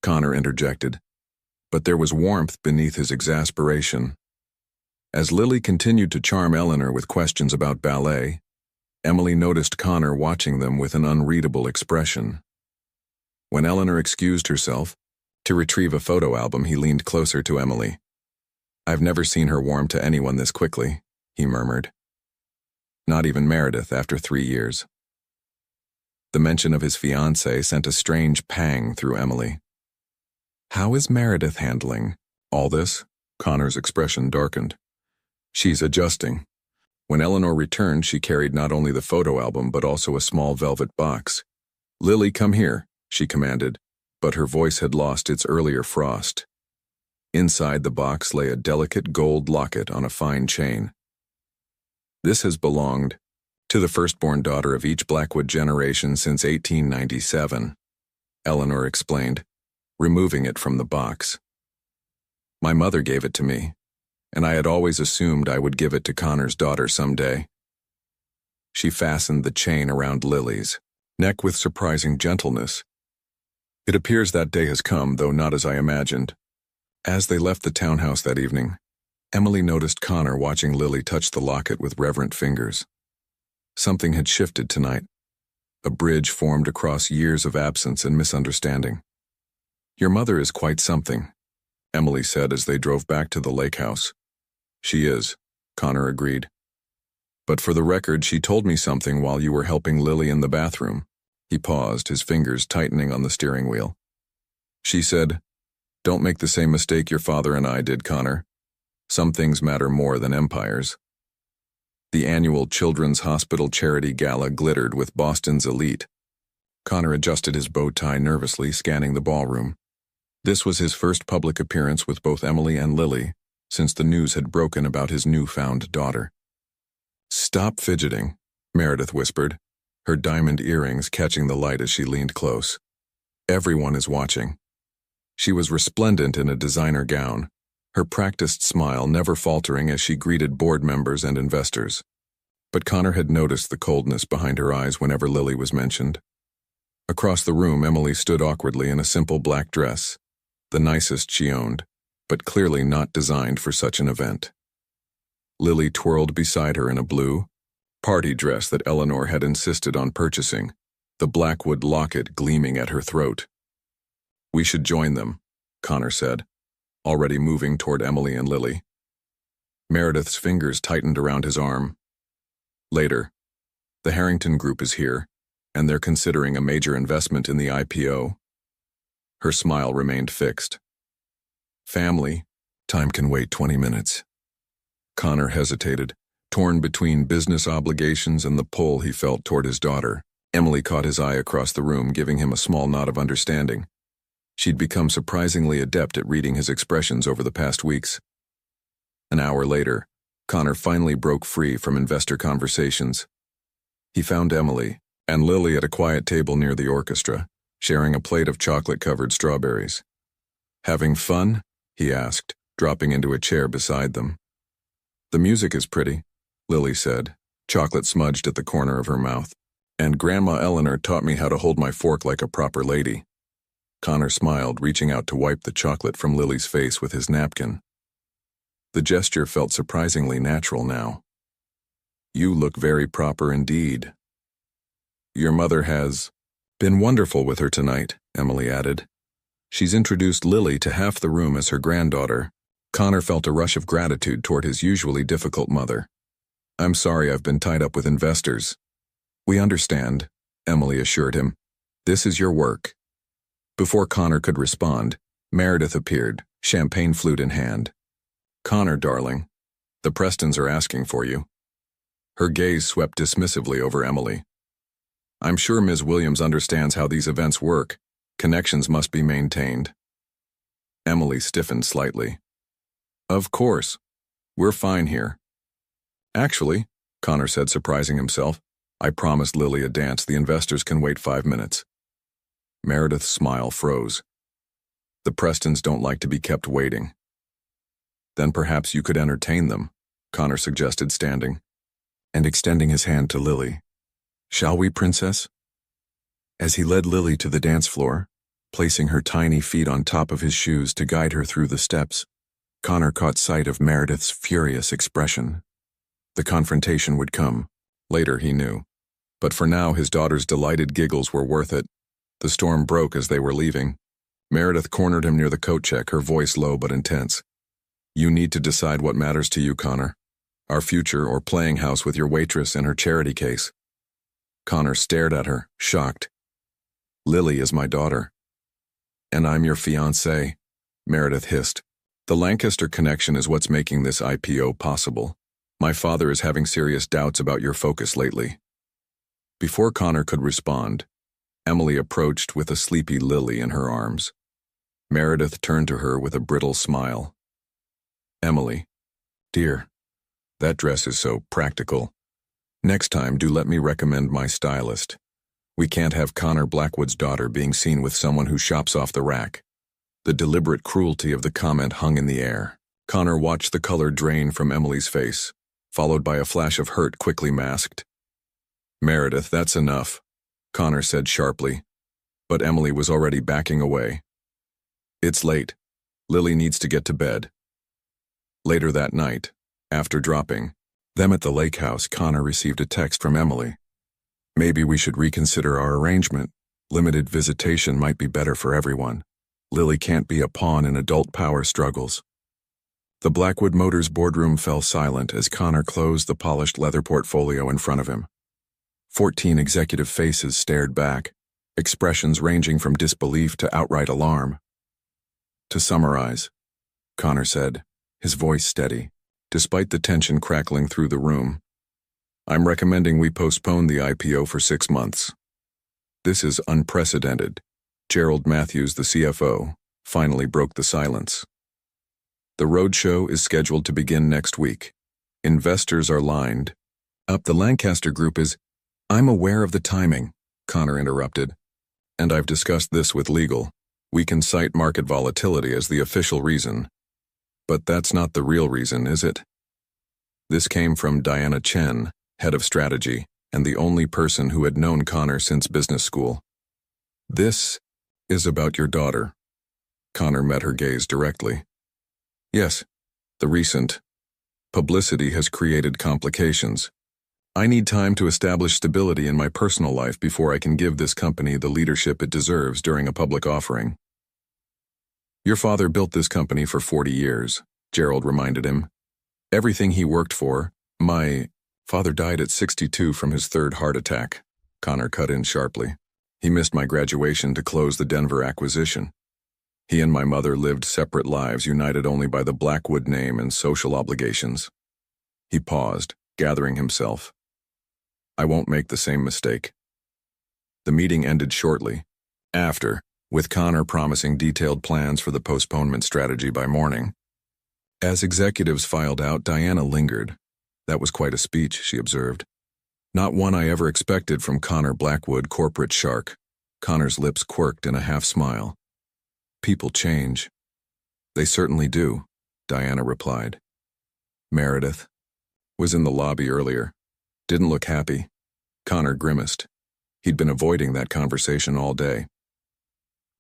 Connor interjected, but there was warmth beneath his exasperation. As Lily continued to charm Eleanor with questions about ballet, Emily noticed Connor watching them with an unreadable expression. When Eleanor excused herself to retrieve a photo album, he leaned closer to Emily. I've never seen her warm to anyone this quickly, he murmured. Not even Meredith after 3 years. The mention of his fiancée sent a strange pang through Emily. How is Meredith handling all this? Connor's expression darkened. She's adjusting. When Eleanor returned, she carried not only the photo album but also a small velvet box. Lily, come here, she commanded, but her voice had lost its earlier frost. Inside the box lay a delicate gold locket on a fine chain. This has belonged to the firstborn daughter of each Blackwood generation since 1897, Eleanor explained, removing it from the box. My mother gave it to me, and I had always assumed I would give it to Connor's daughter someday. She fastened the chain around Lily's neck with surprising gentleness. It appears that day has come, though not as I imagined. As they left the townhouse that evening, Emily noticed Connor watching Lily touch the locket with reverent fingers. Something had shifted tonight. A bridge formed across years of absence and misunderstanding. Your mother is quite something, Emily said as they drove back to the lake house. She is, Connor agreed. But for the record, she told me something while you were helping Lily in the bathroom. He paused, his fingers tightening on the steering wheel. She said, "Don't make the same mistake your father and I did, Connor. Some things matter more than empires." The annual Children's Hospital Charity Gala glittered with Boston's elite. Connor adjusted his bow tie nervously, scanning the ballroom. This was his first public appearance with both Emily and Lily since the news had broken about his newfound daughter. "Stop fidgeting," Meredith whispered, her diamond earrings catching the light as she leaned close. "Everyone is watching." She was resplendent in a designer gown, her practiced smile never faltering as she greeted board members and investors. But Connor had noticed the coldness behind her eyes whenever Lily was mentioned. Across the room, Emily stood awkwardly in a simple black dress, the nicest she owned, but clearly not designed for such an event. Lily twirled beside her in a blue party dress that Eleanor had insisted on purchasing, the Blackwood locket gleaming at her throat. "We should join them," Connor said, already moving toward Emily and Lily. Meredith's fingers tightened around his arm. "Later. The Harrington Group is here, and they're considering a major investment in the IPO." Her smile remained fixed. "Family, time can wait 20 minutes. Connor hesitated, torn between business obligations and the pull he felt toward his daughter. Emily caught his eye across the room, giving him a small nod of understanding. She'd become surprisingly adept at reading his expressions over the past weeks. An hour later, Connor finally broke free from investor conversations. He found Emily and Lily at a quiet table near the orchestra, sharing a plate of chocolate-covered strawberries. "Having fun?" he asked, dropping into a chair beside them. "The music is pretty," Lily said, chocolate smudged at the corner of her mouth. "And Grandma Eleanor taught me how to hold my fork like a proper lady." Connor smiled, reaching out to wipe the chocolate from Lily's face with his napkin. The gesture felt surprisingly natural now. "You look very proper indeed." "Your mother has been wonderful with her tonight," Emily added. "She's introduced Lily to half the room as her granddaughter." Connor felt a rush of gratitude toward his usually difficult mother. "I'm sorry I've been tied up with investors." "We understand," Emily assured him. "This is your work." Before Connor could respond, Meredith appeared, champagne flute in hand. "Connor, darling, the Prestons are asking for you." Her gaze swept dismissively over Emily. "I'm sure Ms. Williams understands how these events work. Connections must be maintained." Emily stiffened slightly. "Of course. We're fine here." "Actually," Connor said, surprising himself, "I promised Lily a dance. The investors can wait 5 minutes." Meredith's smile froze. "The Prestons don't like to be kept waiting." "Then perhaps you could entertain them," Connor suggested, standing and extending his hand to Lily. "Shall we, Princess?" As he led Lily to the dance floor, placing her tiny feet on top of his shoes to guide her through the steps, Connor caught sight of Meredith's furious expression. The confrontation would come. Later, he knew. But for now, his daughter's delighted giggles were worth it. The storm broke as they were leaving. Meredith cornered him near the coat check, her voice low but intense. "You need to decide what matters to you, Connor. Our future or playing house with your waitress and her charity case." Connor stared at her, shocked. "Lily is my daughter." "And I'm your fiancé," Meredith hissed. "The Lancaster connection is what's making this IPO possible. My father is having serious doubts about your focus lately." Before Connor could respond, Emily approached with a sleepy Lily in her arms. Meredith turned to her with a brittle smile. Emily, dear, that dress is so practical. Next time, do let me recommend my stylist. We can't have Connor Blackwood's daughter being seen with someone who shops off the rack. The deliberate cruelty of the comment hung in the air. Connor watched the color drain from Emily's face, followed by a flash of hurt quickly masked. Meredith, that's enough, Connor said sharply, but Emily was already backing away. It's late. Lily needs to get to bed. Later that night, after dropping them at the lake house, Connor received a text from Emily. Maybe we should reconsider our arrangement. Limited visitation might be better for everyone. Lily can't be a pawn in adult power struggles. The Blackwood Motors boardroom fell silent as Connor closed the polished leather portfolio in front of him. 14 executive faces stared back, expressions ranging from disbelief to outright alarm. To summarize, Connor said, his voice steady, despite the tension crackling through the room, I'm recommending we postpone the IPO for 6 months. This is unprecedented. Gerald Matthews, the CFO, finally broke the silence. The roadshow is scheduled to begin next week. Investors are lined up. The Lancaster Group is... I'm aware of the timing, Connor interrupted, and I've discussed this with legal. We can cite market volatility as the official reason. But that's not the real reason, is it? This came from Diana Chen, head of strategy, and the only person who had known Connor since business school. This is about your daughter. Connor met her gaze directly. Yes, the recent publicity has created complications. I need time to establish stability in my personal life before I can give this company the leadership it deserves during a public offering. Your father built this company for 40 years, Gerald reminded him. Everything he worked for. My father died at 62 from his third heart attack, Connor cut in sharply. He missed my graduation to close the Denver acquisition. He and my mother lived separate lives, united only by the Blackwood name and social obligations. He paused, gathering himself. I won't make the same mistake. The meeting ended shortly. After, with Connor promising detailed plans for the postponement strategy by morning. As executives filed out, Diana lingered. That was quite a speech, she observed. Not one I ever expected from Connor Blackwood, corporate shark. Connor's lips quirked in a half-smile. People change. They certainly do, Diana replied. Meredith was in the lobby earlier. Didn't look happy. Connor grimaced. He'd been avoiding that conversation all day.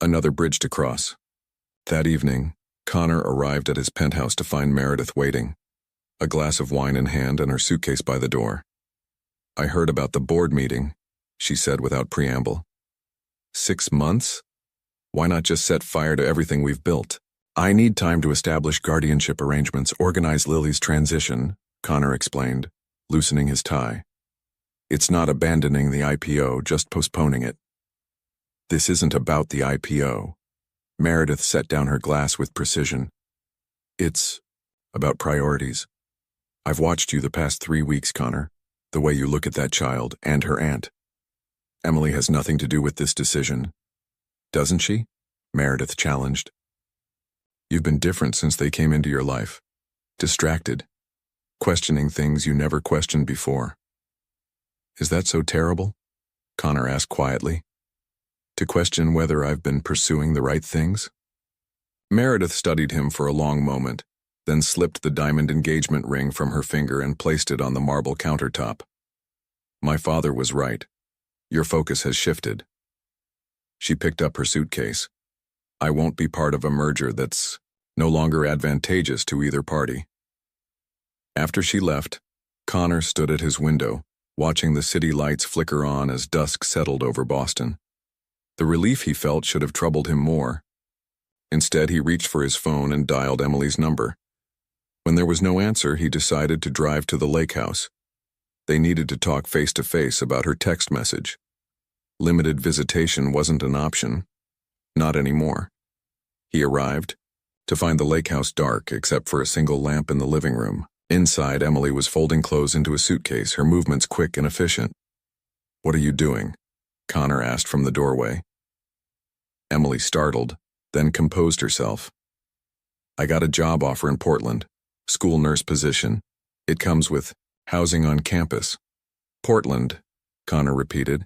Another bridge to cross. That evening, Connor arrived at his penthouse to find Meredith waiting, a glass of wine in hand and her suitcase by the door. I heard about the board meeting, she said without preamble. 6 months? Why not just set fire to everything we've built? I need time to establish guardianship arrangements, organize Lily's transition, Connor explained, loosening his tie. It's not abandoning the IPO, just postponing it. This isn't about the IPO. Meredith set down her glass with precision. It's about priorities. I've watched you the past 3 weeks, Connor, the way you look at that child and her aunt. Emily has nothing to do with this decision. Doesn't she? Meredith challenged. You've been different since they came into your life. Distracted. Questioning things you never questioned before. Is that so terrible? Connor asked quietly. To question whether I've been pursuing the right things? Meredith studied him for a long moment, then slipped the diamond engagement ring from her finger and placed it on the marble countertop. My father was right. Your focus has shifted. She picked up her suitcase. I won't be part of a merger that's no longer advantageous to either party. After she left, Connor stood at his window, watching the city lights flicker on as dusk settled over Boston. The relief he felt should have troubled him more. Instead, he reached for his phone and dialed Emily's number. When there was no answer, he decided to drive to the lake house. They needed to talk face-to-face about her text message. Limited visitation wasn't an option. Not anymore. He arrived, to find the lake house dark except for a single lamp in the living room. Inside, Emily was folding clothes into a suitcase, her movements quick and efficient. What are you doing? Connor asked from the doorway. Emily startled, then composed herself. I got a job offer in Portland, school nurse position. It comes with housing on campus. Portland, Connor repeated.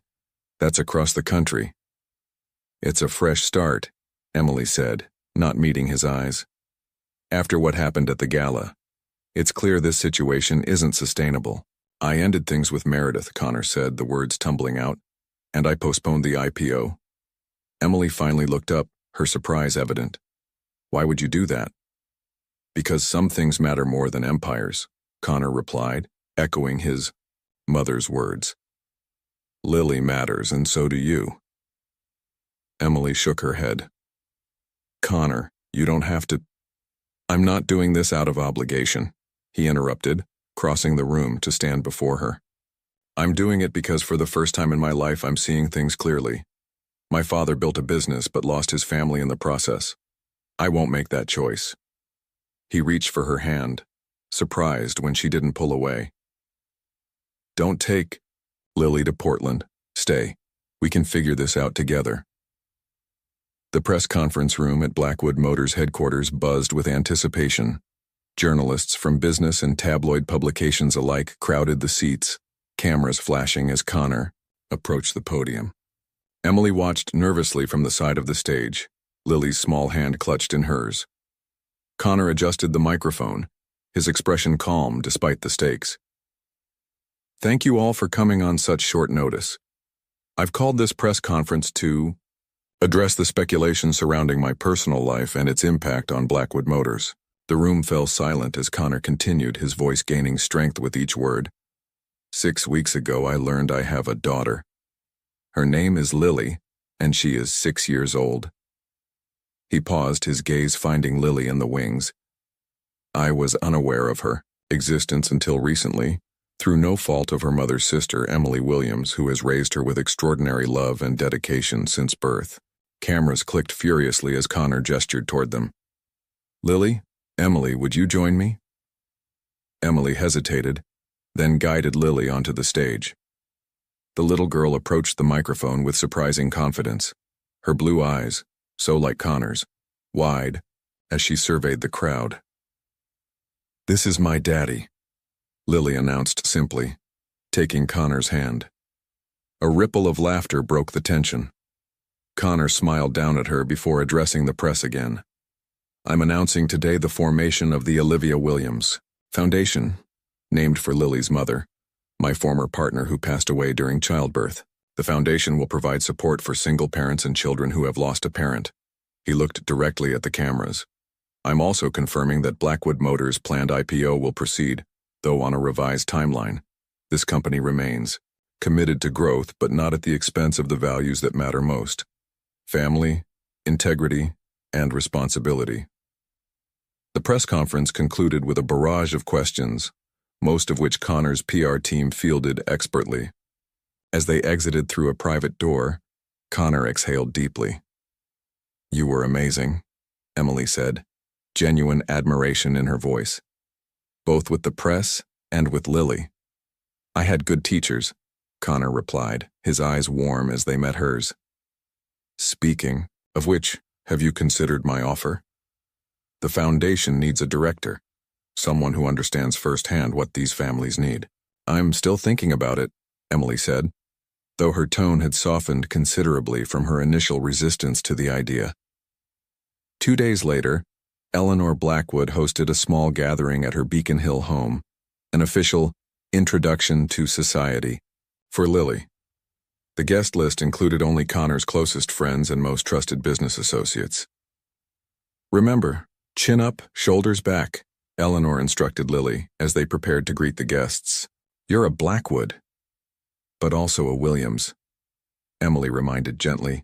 That's across the country. It's a fresh start, Emily said, not meeting his eyes. After what happened at the gala, it's clear this situation isn't sustainable. I ended things with Meredith, Connor said, the words tumbling out, and I postponed the IPO. Emily finally looked up, her surprise evident. Why would you do that? Because some things matter more than empires, Connor replied, echoing his mother's words. Lily matters, and so do you. Emily shook her head. Connor, you don't have to. I'm not doing this out of obligation, he interrupted, crossing the room to stand before her. I'm doing it because for the first time in my life I'm seeing things clearly. My father built a business but lost his family in the process. I won't make that choice. He reached for her hand, surprised when she didn't pull away. Don't take Lily to Portland. Stay. We can figure this out together. The press conference room at Blackwood Motors headquarters buzzed with anticipation. Journalists from business and tabloid publications alike crowded the seats, cameras flashing as Connor approached the podium. Emily watched nervously from the side of the stage, Lily's small hand clutched in hers. Connor adjusted the microphone, his expression calm despite the stakes. Thank you all for coming on such short notice. I've called this press conference to address the speculation surrounding my personal life and its impact on Blackwood Motors. The room fell silent as Connor continued, his voice gaining strength with each word. 6 weeks ago, I learned I have a daughter. Her name is Lily, and she is 6 years old. He paused, his gaze finding Lily in the wings. I was unaware of her existence until recently, through no fault of her mother's sister, Emily Williams, who has raised her with extraordinary love and dedication since birth. Cameras clicked furiously as Connor gestured toward them. Lily, Emily, would you join me? Emily hesitated, then guided Lily onto the stage. The little girl approached the microphone with surprising confidence, her blue eyes, so like Connor's, wide, as she surveyed the crowd. This is my daddy, Lily announced simply, taking Connor's hand. A ripple of laughter broke the tension. Connor smiled down at her before addressing the press again. I'm announcing today the formation of the Olivia Williams Foundation, named for Lily's mother, my former partner who passed away during childbirth. The foundation will provide support for single parents and children who have lost a parent. He looked directly at the cameras. I'm also confirming that Blackwood Motors' planned IPO will proceed, though on a revised timeline. This company remains committed to growth, but not at the expense of the values that matter most: family, integrity, and responsibility. The press conference concluded with a barrage of questions, most of which Connor's PR team fielded expertly. As they exited through a private door, Connor exhaled deeply. You were amazing, Emily said, genuine admiration in her voice. Both with the press and with Lily. I had good teachers, Connor replied, his eyes warm as they met hers. Speaking of which, have you considered my offer? The foundation needs a director, someone who understands firsthand what these families need. I'm still thinking about it, Emily said, though her tone had softened considerably from her initial resistance to the idea. 2 days later, Eleanor Blackwood hosted a small gathering at her Beacon Hill home, an official introduction to society for Lily. The guest list included only Connor's closest friends and most trusted business associates. Remember, chin up, shoulders back, Eleanor instructed Lily as they prepared to greet the guests. You're a Blackwood, but also a Williams, Emily reminded gently.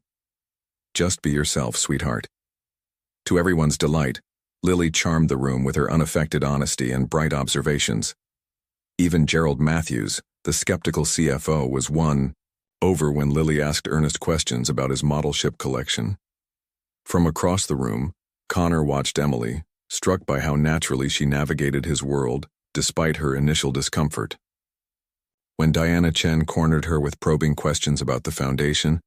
Just be yourself, sweetheart. To everyone's delight, Lily charmed the room with her unaffected honesty and bright observations. Even Gerald Matthews, the skeptical CFO, was won over when Lily asked earnest questions about his model ship collection. From across the room, Connor watched Emily, struck by how naturally she navigated his world, despite her initial discomfort. When Diana Chen cornered her with probing questions about the foundation,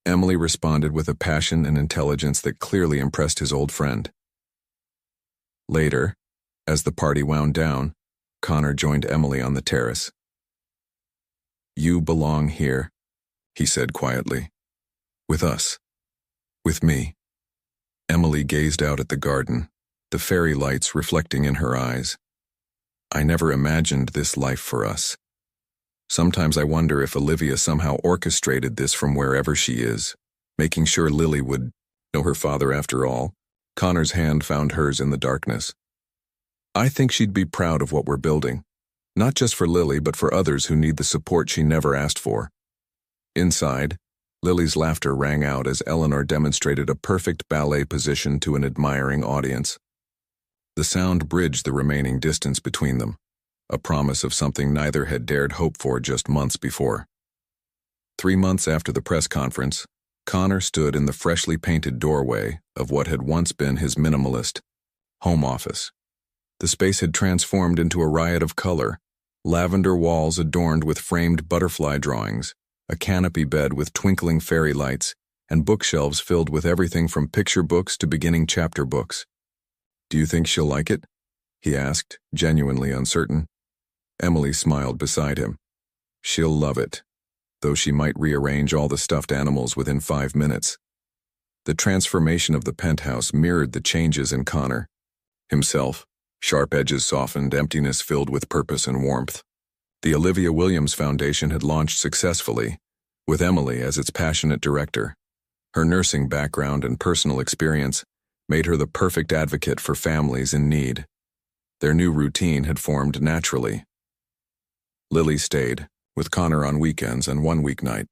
Emily responded with a passion and intelligence that clearly impressed his old friend. Later, as the party wound down, Connor joined Emily on the terrace. "You belong here," he said quietly. "With us. With me." Emily gazed out at the garden, the fairy lights reflecting in her eyes. "I never imagined this life for us. Sometimes I wonder if Olivia somehow orchestrated this from wherever she is, making sure Lily would know her father after all." Connor's hand found hers in the darkness. "I think she'd be proud of what we're building, not just for Lily but for others who need the support she never asked for." Inside, Lily's laughter rang out as Eleanor demonstrated a perfect ballet position to an admiring audience. The sound bridged the remaining distance between them, a promise of something neither had dared hope for just months before. 3 months after the press conference, Connor stood in the freshly painted doorway of what had once been his minimalist home office. The space had transformed into a riot of color, lavender walls adorned with framed butterfly drawings, a canopy bed with twinkling fairy lights, and bookshelves filled with everything from picture books to beginning chapter books. "Do you think she'll like it?" he asked, genuinely uncertain. Emily smiled beside him. "She'll love it, though she might rearrange all the stuffed animals within 5 minutes." The transformation of the penthouse mirrored the changes in Connor. Himself, sharp edges softened, emptiness filled with purpose and warmth. The Olivia Williams Foundation had launched successfully, with Emily as its passionate director. Her nursing background and personal experience made her the perfect advocate for families in need. Their new routine had formed naturally. Lily stayed, with Connor on weekends and one weeknight,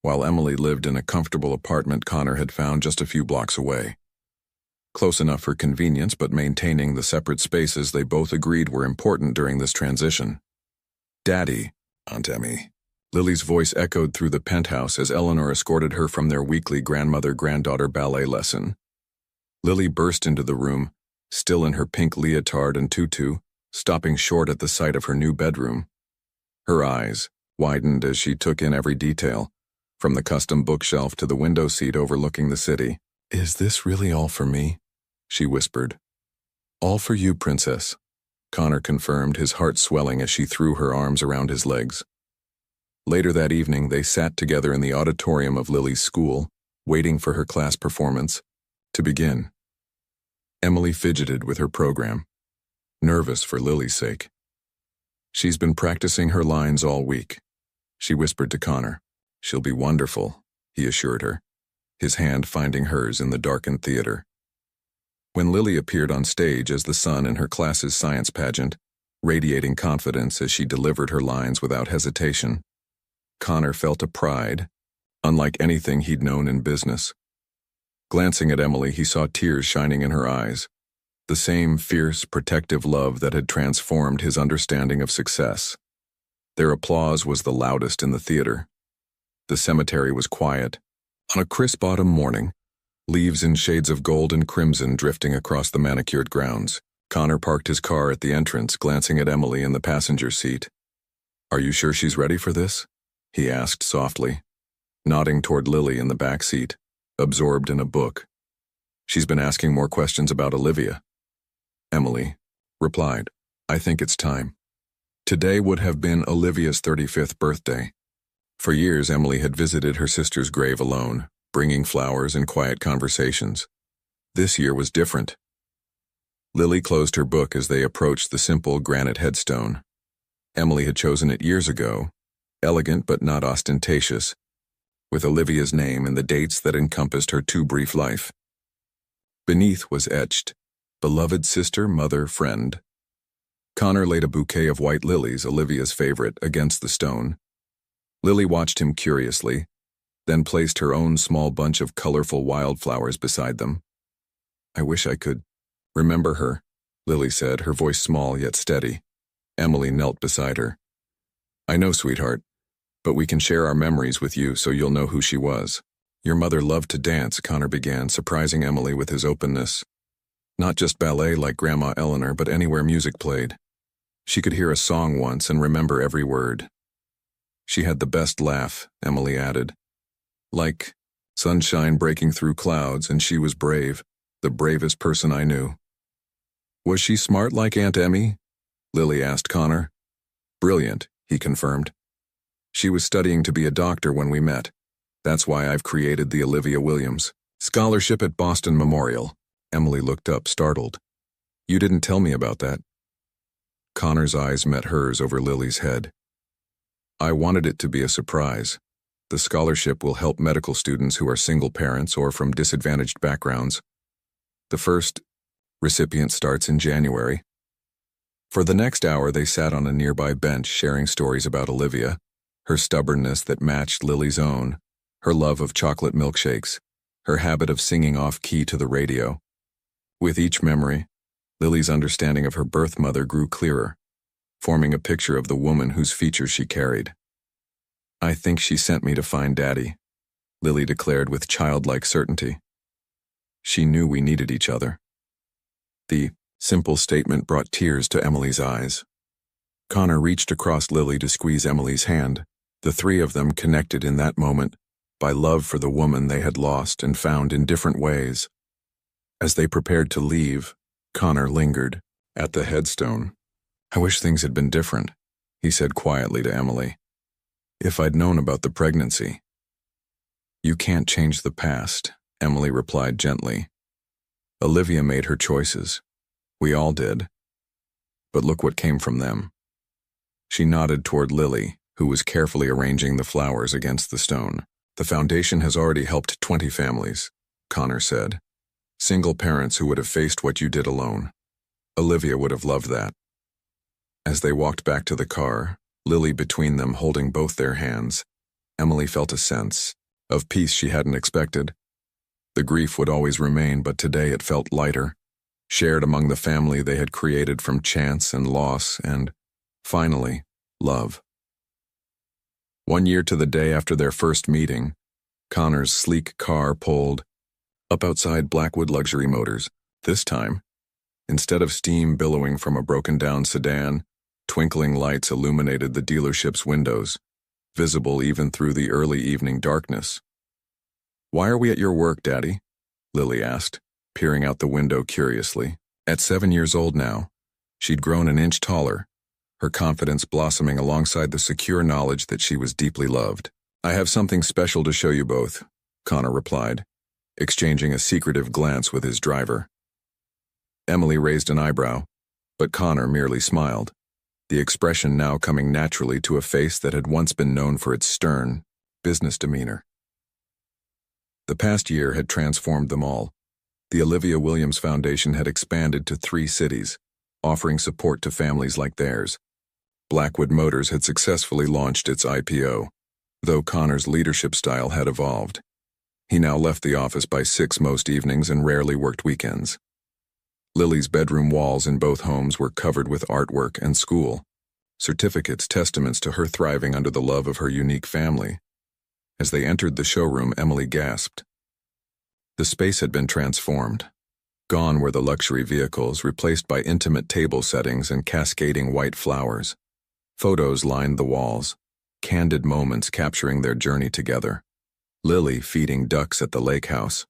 while Emily lived in a comfortable apartment Connor had found just a few blocks away. Close enough for convenience, but maintaining the separate spaces they both agreed were important during this transition. "Daddy, Aunt Emmy." Lily's voice echoed through the penthouse as Eleanor escorted her from their weekly grandmother-granddaughter ballet lesson. Lily burst into the room, still in her pink leotard and tutu, stopping short at the sight of her new bedroom. Her eyes widened as she took in every detail, from the custom bookshelf to the window seat overlooking the city. "Is this really all for me?" she whispered. "All for you, Princess," Connor confirmed, his heart swelling as she threw her arms around his legs. Later that evening, they sat together in the auditorium of Lily's school, waiting for her class performance to begin. Emily fidgeted with her program, nervous for Lily's sake. "She's been practicing her lines all week," she whispered to Connor. "She'll be wonderful," he assured her, his hand finding hers in the darkened theater. When Lily appeared on stage as the sun in her class's science pageant, radiating confidence as she delivered her lines without hesitation, Connor felt a pride, unlike anything he'd known in business. Glancing at Emily, he saw tears shining in her eyes, the same fierce, protective love that had transformed his understanding of success. Their applause was the loudest in the theater. The cemetery was quiet. On a crisp autumn morning, leaves in shades of gold and crimson drifting across the manicured grounds, Connor parked his car at the entrance, glancing at Emily in the passenger seat. "Are you sure she's ready for this?" he asked softly, nodding toward Lily in the back seat, absorbed in a book. "She's been asking more questions about Olivia." Emily replied, "I think it's time." Today would have been Olivia's 35th birthday. For years, Emily had visited her sister's grave alone, bringing flowers and quiet conversations. This year was different. Lily closed her book as they approached the simple granite headstone. Emily had chosen it years ago, elegant but not ostentatious, with Olivia's name and the dates that encompassed her too brief life. Beneath was etched, "Beloved sister, mother, friend." Connor laid a bouquet of white lilies, Olivia's favorite, against the stone. Lily watched him curiously, then placed her own small bunch of colorful wildflowers beside them. "I wish I could remember her," Lily said, her voice small yet steady. Emily knelt beside her. "I know, sweetheart, but we can share our memories with you so you'll know who she was." "Your mother loved to dance," Connor began, surprising Emily with his openness. Not just ballet like Grandma Eleanor, but anywhere music played. She could hear a song once and remember every word. She had the best laugh, Emily added. Like sunshine breaking through clouds, and she was brave, the bravest person I knew. Was she smart like Aunt Emmy? Lily asked Connor. Brilliant, he confirmed. She was studying to be a doctor when we met. That's why I've created the Olivia Williams Scholarship at Boston Memorial. Emily looked up, startled. You didn't tell me about that. Connor's eyes met hers over Lily's head. I wanted it to be a surprise. The scholarship will help medical students who are single parents or from disadvantaged backgrounds. The first recipient starts in January. For the next hour, they sat on a nearby bench sharing stories about Olivia, her stubbornness that matched Lily's own, her love of chocolate milkshakes, her habit of singing off-key to the radio. With each memory, Lily's understanding of her birth mother grew clearer, forming a picture of the woman whose features she carried. I think she sent me to find Daddy, Lily declared with childlike certainty. She knew we needed each other. The simple statement brought tears to Emily's eyes. Connor reached across Lily to squeeze Emily's hand. The three of them connected in that moment by love for the woman they had lost and found in different ways. As they prepared to leave, Connor lingered at the headstone. I wish things had been different, he said quietly to Emily. If I'd known about the pregnancy. You can't change the past, Emily replied gently. Olivia made her choices. We all did. But look what came from them. She nodded toward Lily, who was carefully arranging the flowers against the stone. The foundation has already helped 20 families, Connor said. Single parents who would have faced what you did alone. Olivia would have loved that. As they walked back to the car, Lily between them holding both their hands, Emily felt a sense of peace she hadn't expected. The grief would always remain, but today it felt lighter, shared among the family they had created from chance and loss and, finally, love. 1 year to the day after their first meeting, Connor's sleek car pulled up outside Blackwood Luxury Motors. This time, instead of steam billowing from a broken-down sedan, twinkling lights illuminated the dealership's windows, visible even through the early evening darkness. Why are we at your work, Daddy? Lily asked, peering out the window curiously. At 7 years old now, she'd grown an inch taller, her confidence blossoming alongside the secure knowledge that she was deeply loved. I have something special to show you both, Connor replied, exchanging a secretive glance with his driver. Emily raised an eyebrow, but Connor merely smiled, the expression now coming naturally to a face that had once been known for its stern, business demeanor. The past year had transformed them all. The Olivia Williams Foundation had expanded to 3 cities, offering support to families like theirs. Blackwood Motors had successfully launched its IPO, though Connor's leadership style had evolved. He now left the office by 6 most evenings and rarely worked weekends. Lily's bedroom walls in both homes were covered with artwork and school, certificates testaments to her thriving under the love of her unique family. As they entered the showroom, Emily gasped. The space had been transformed. Gone were the luxury vehicles, replaced by intimate table settings and cascading white flowers. Photos lined the walls, candid moments capturing their journey together. Lily feeding ducks at the lake house.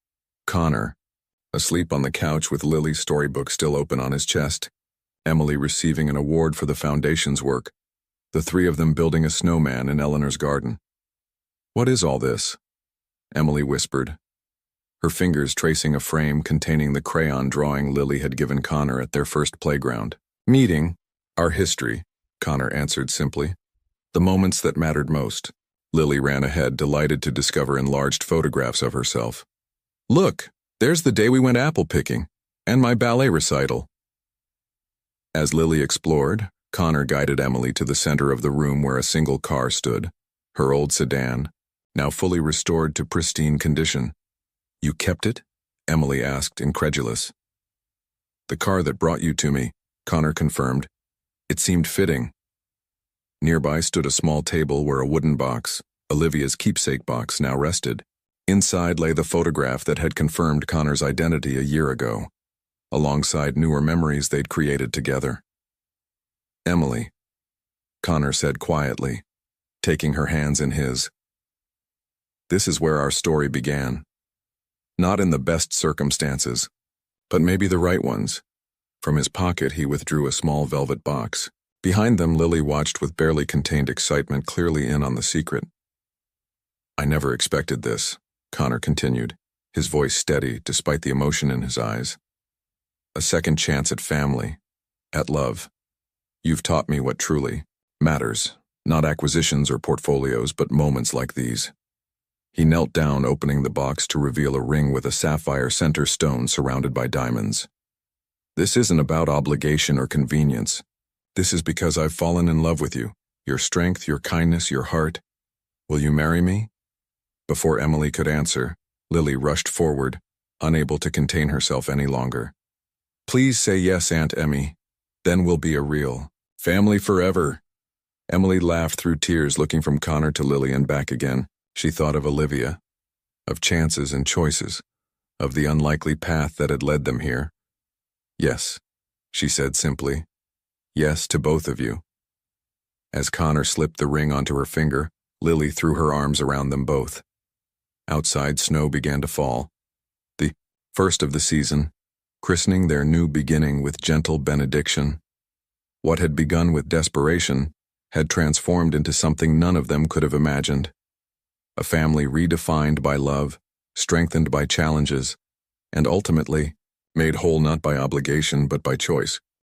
Connor, asleep on the couch with Lily's storybook still open on his chest. Emily receiving an award for the foundation's work. The 3 of them building a snowman in Eleanor's garden. What is all this? Emily whispered, her fingers tracing a frame containing the crayon drawing Lily had given Connor at their first playground. Meeting, our history, Connor answered simply. The moments that mattered most. Lily ran ahead, delighted to discover enlarged photographs of herself. Look, there's the day we went apple picking, and my ballet recital. As Lily explored, Connor guided Emily to the center of the room where a single car stood, her old sedan, now fully restored to pristine condition. You kept it? Emily asked, incredulous. The car that brought you to me, Connor confirmed. It seemed fitting. Nearby stood a small table where a wooden box, Olivia's keepsake box, now rested. Inside lay the photograph that had confirmed Connor's identity a year ago, alongside newer memories they'd created together. Emily, Connor said quietly, taking her hands in his. This is where our story began. Not in the best circumstances, but maybe the right ones. From his pocket, he withdrew a small velvet box. Behind them, Lily watched with barely contained excitement, clearly in on the secret. I never expected this, Connor continued, his voice steady despite the emotion in his eyes. A second chance at family, at love. You've taught me what truly matters, not acquisitions or portfolios, but moments like these. He knelt down, opening the box to reveal a ring with a sapphire center stone surrounded by diamonds. This isn't about obligation or convenience. This is because I've fallen in love with you, your strength, your kindness, your heart. Will you marry me? Before Emily could answer, Lily rushed forward, unable to contain herself any longer. Please say yes, Aunt Emmy. Then we'll be a real family forever. Emily laughed through tears, looking from Connor to Lily and back again. She thought of Olivia, of chances and choices, of the unlikely path that had led them here. Yes, she said simply. Yes to both of you. As Connor slipped the ring onto her finger, Lily threw her arms around them both. Outside, snow began to fall. The first of the season, christening their new beginning with gentle benediction. What had begun with desperation had transformed into something none of them could have imagined. A family redefined by love, strengthened by challenges, and ultimately made whole not by obligation but by choice.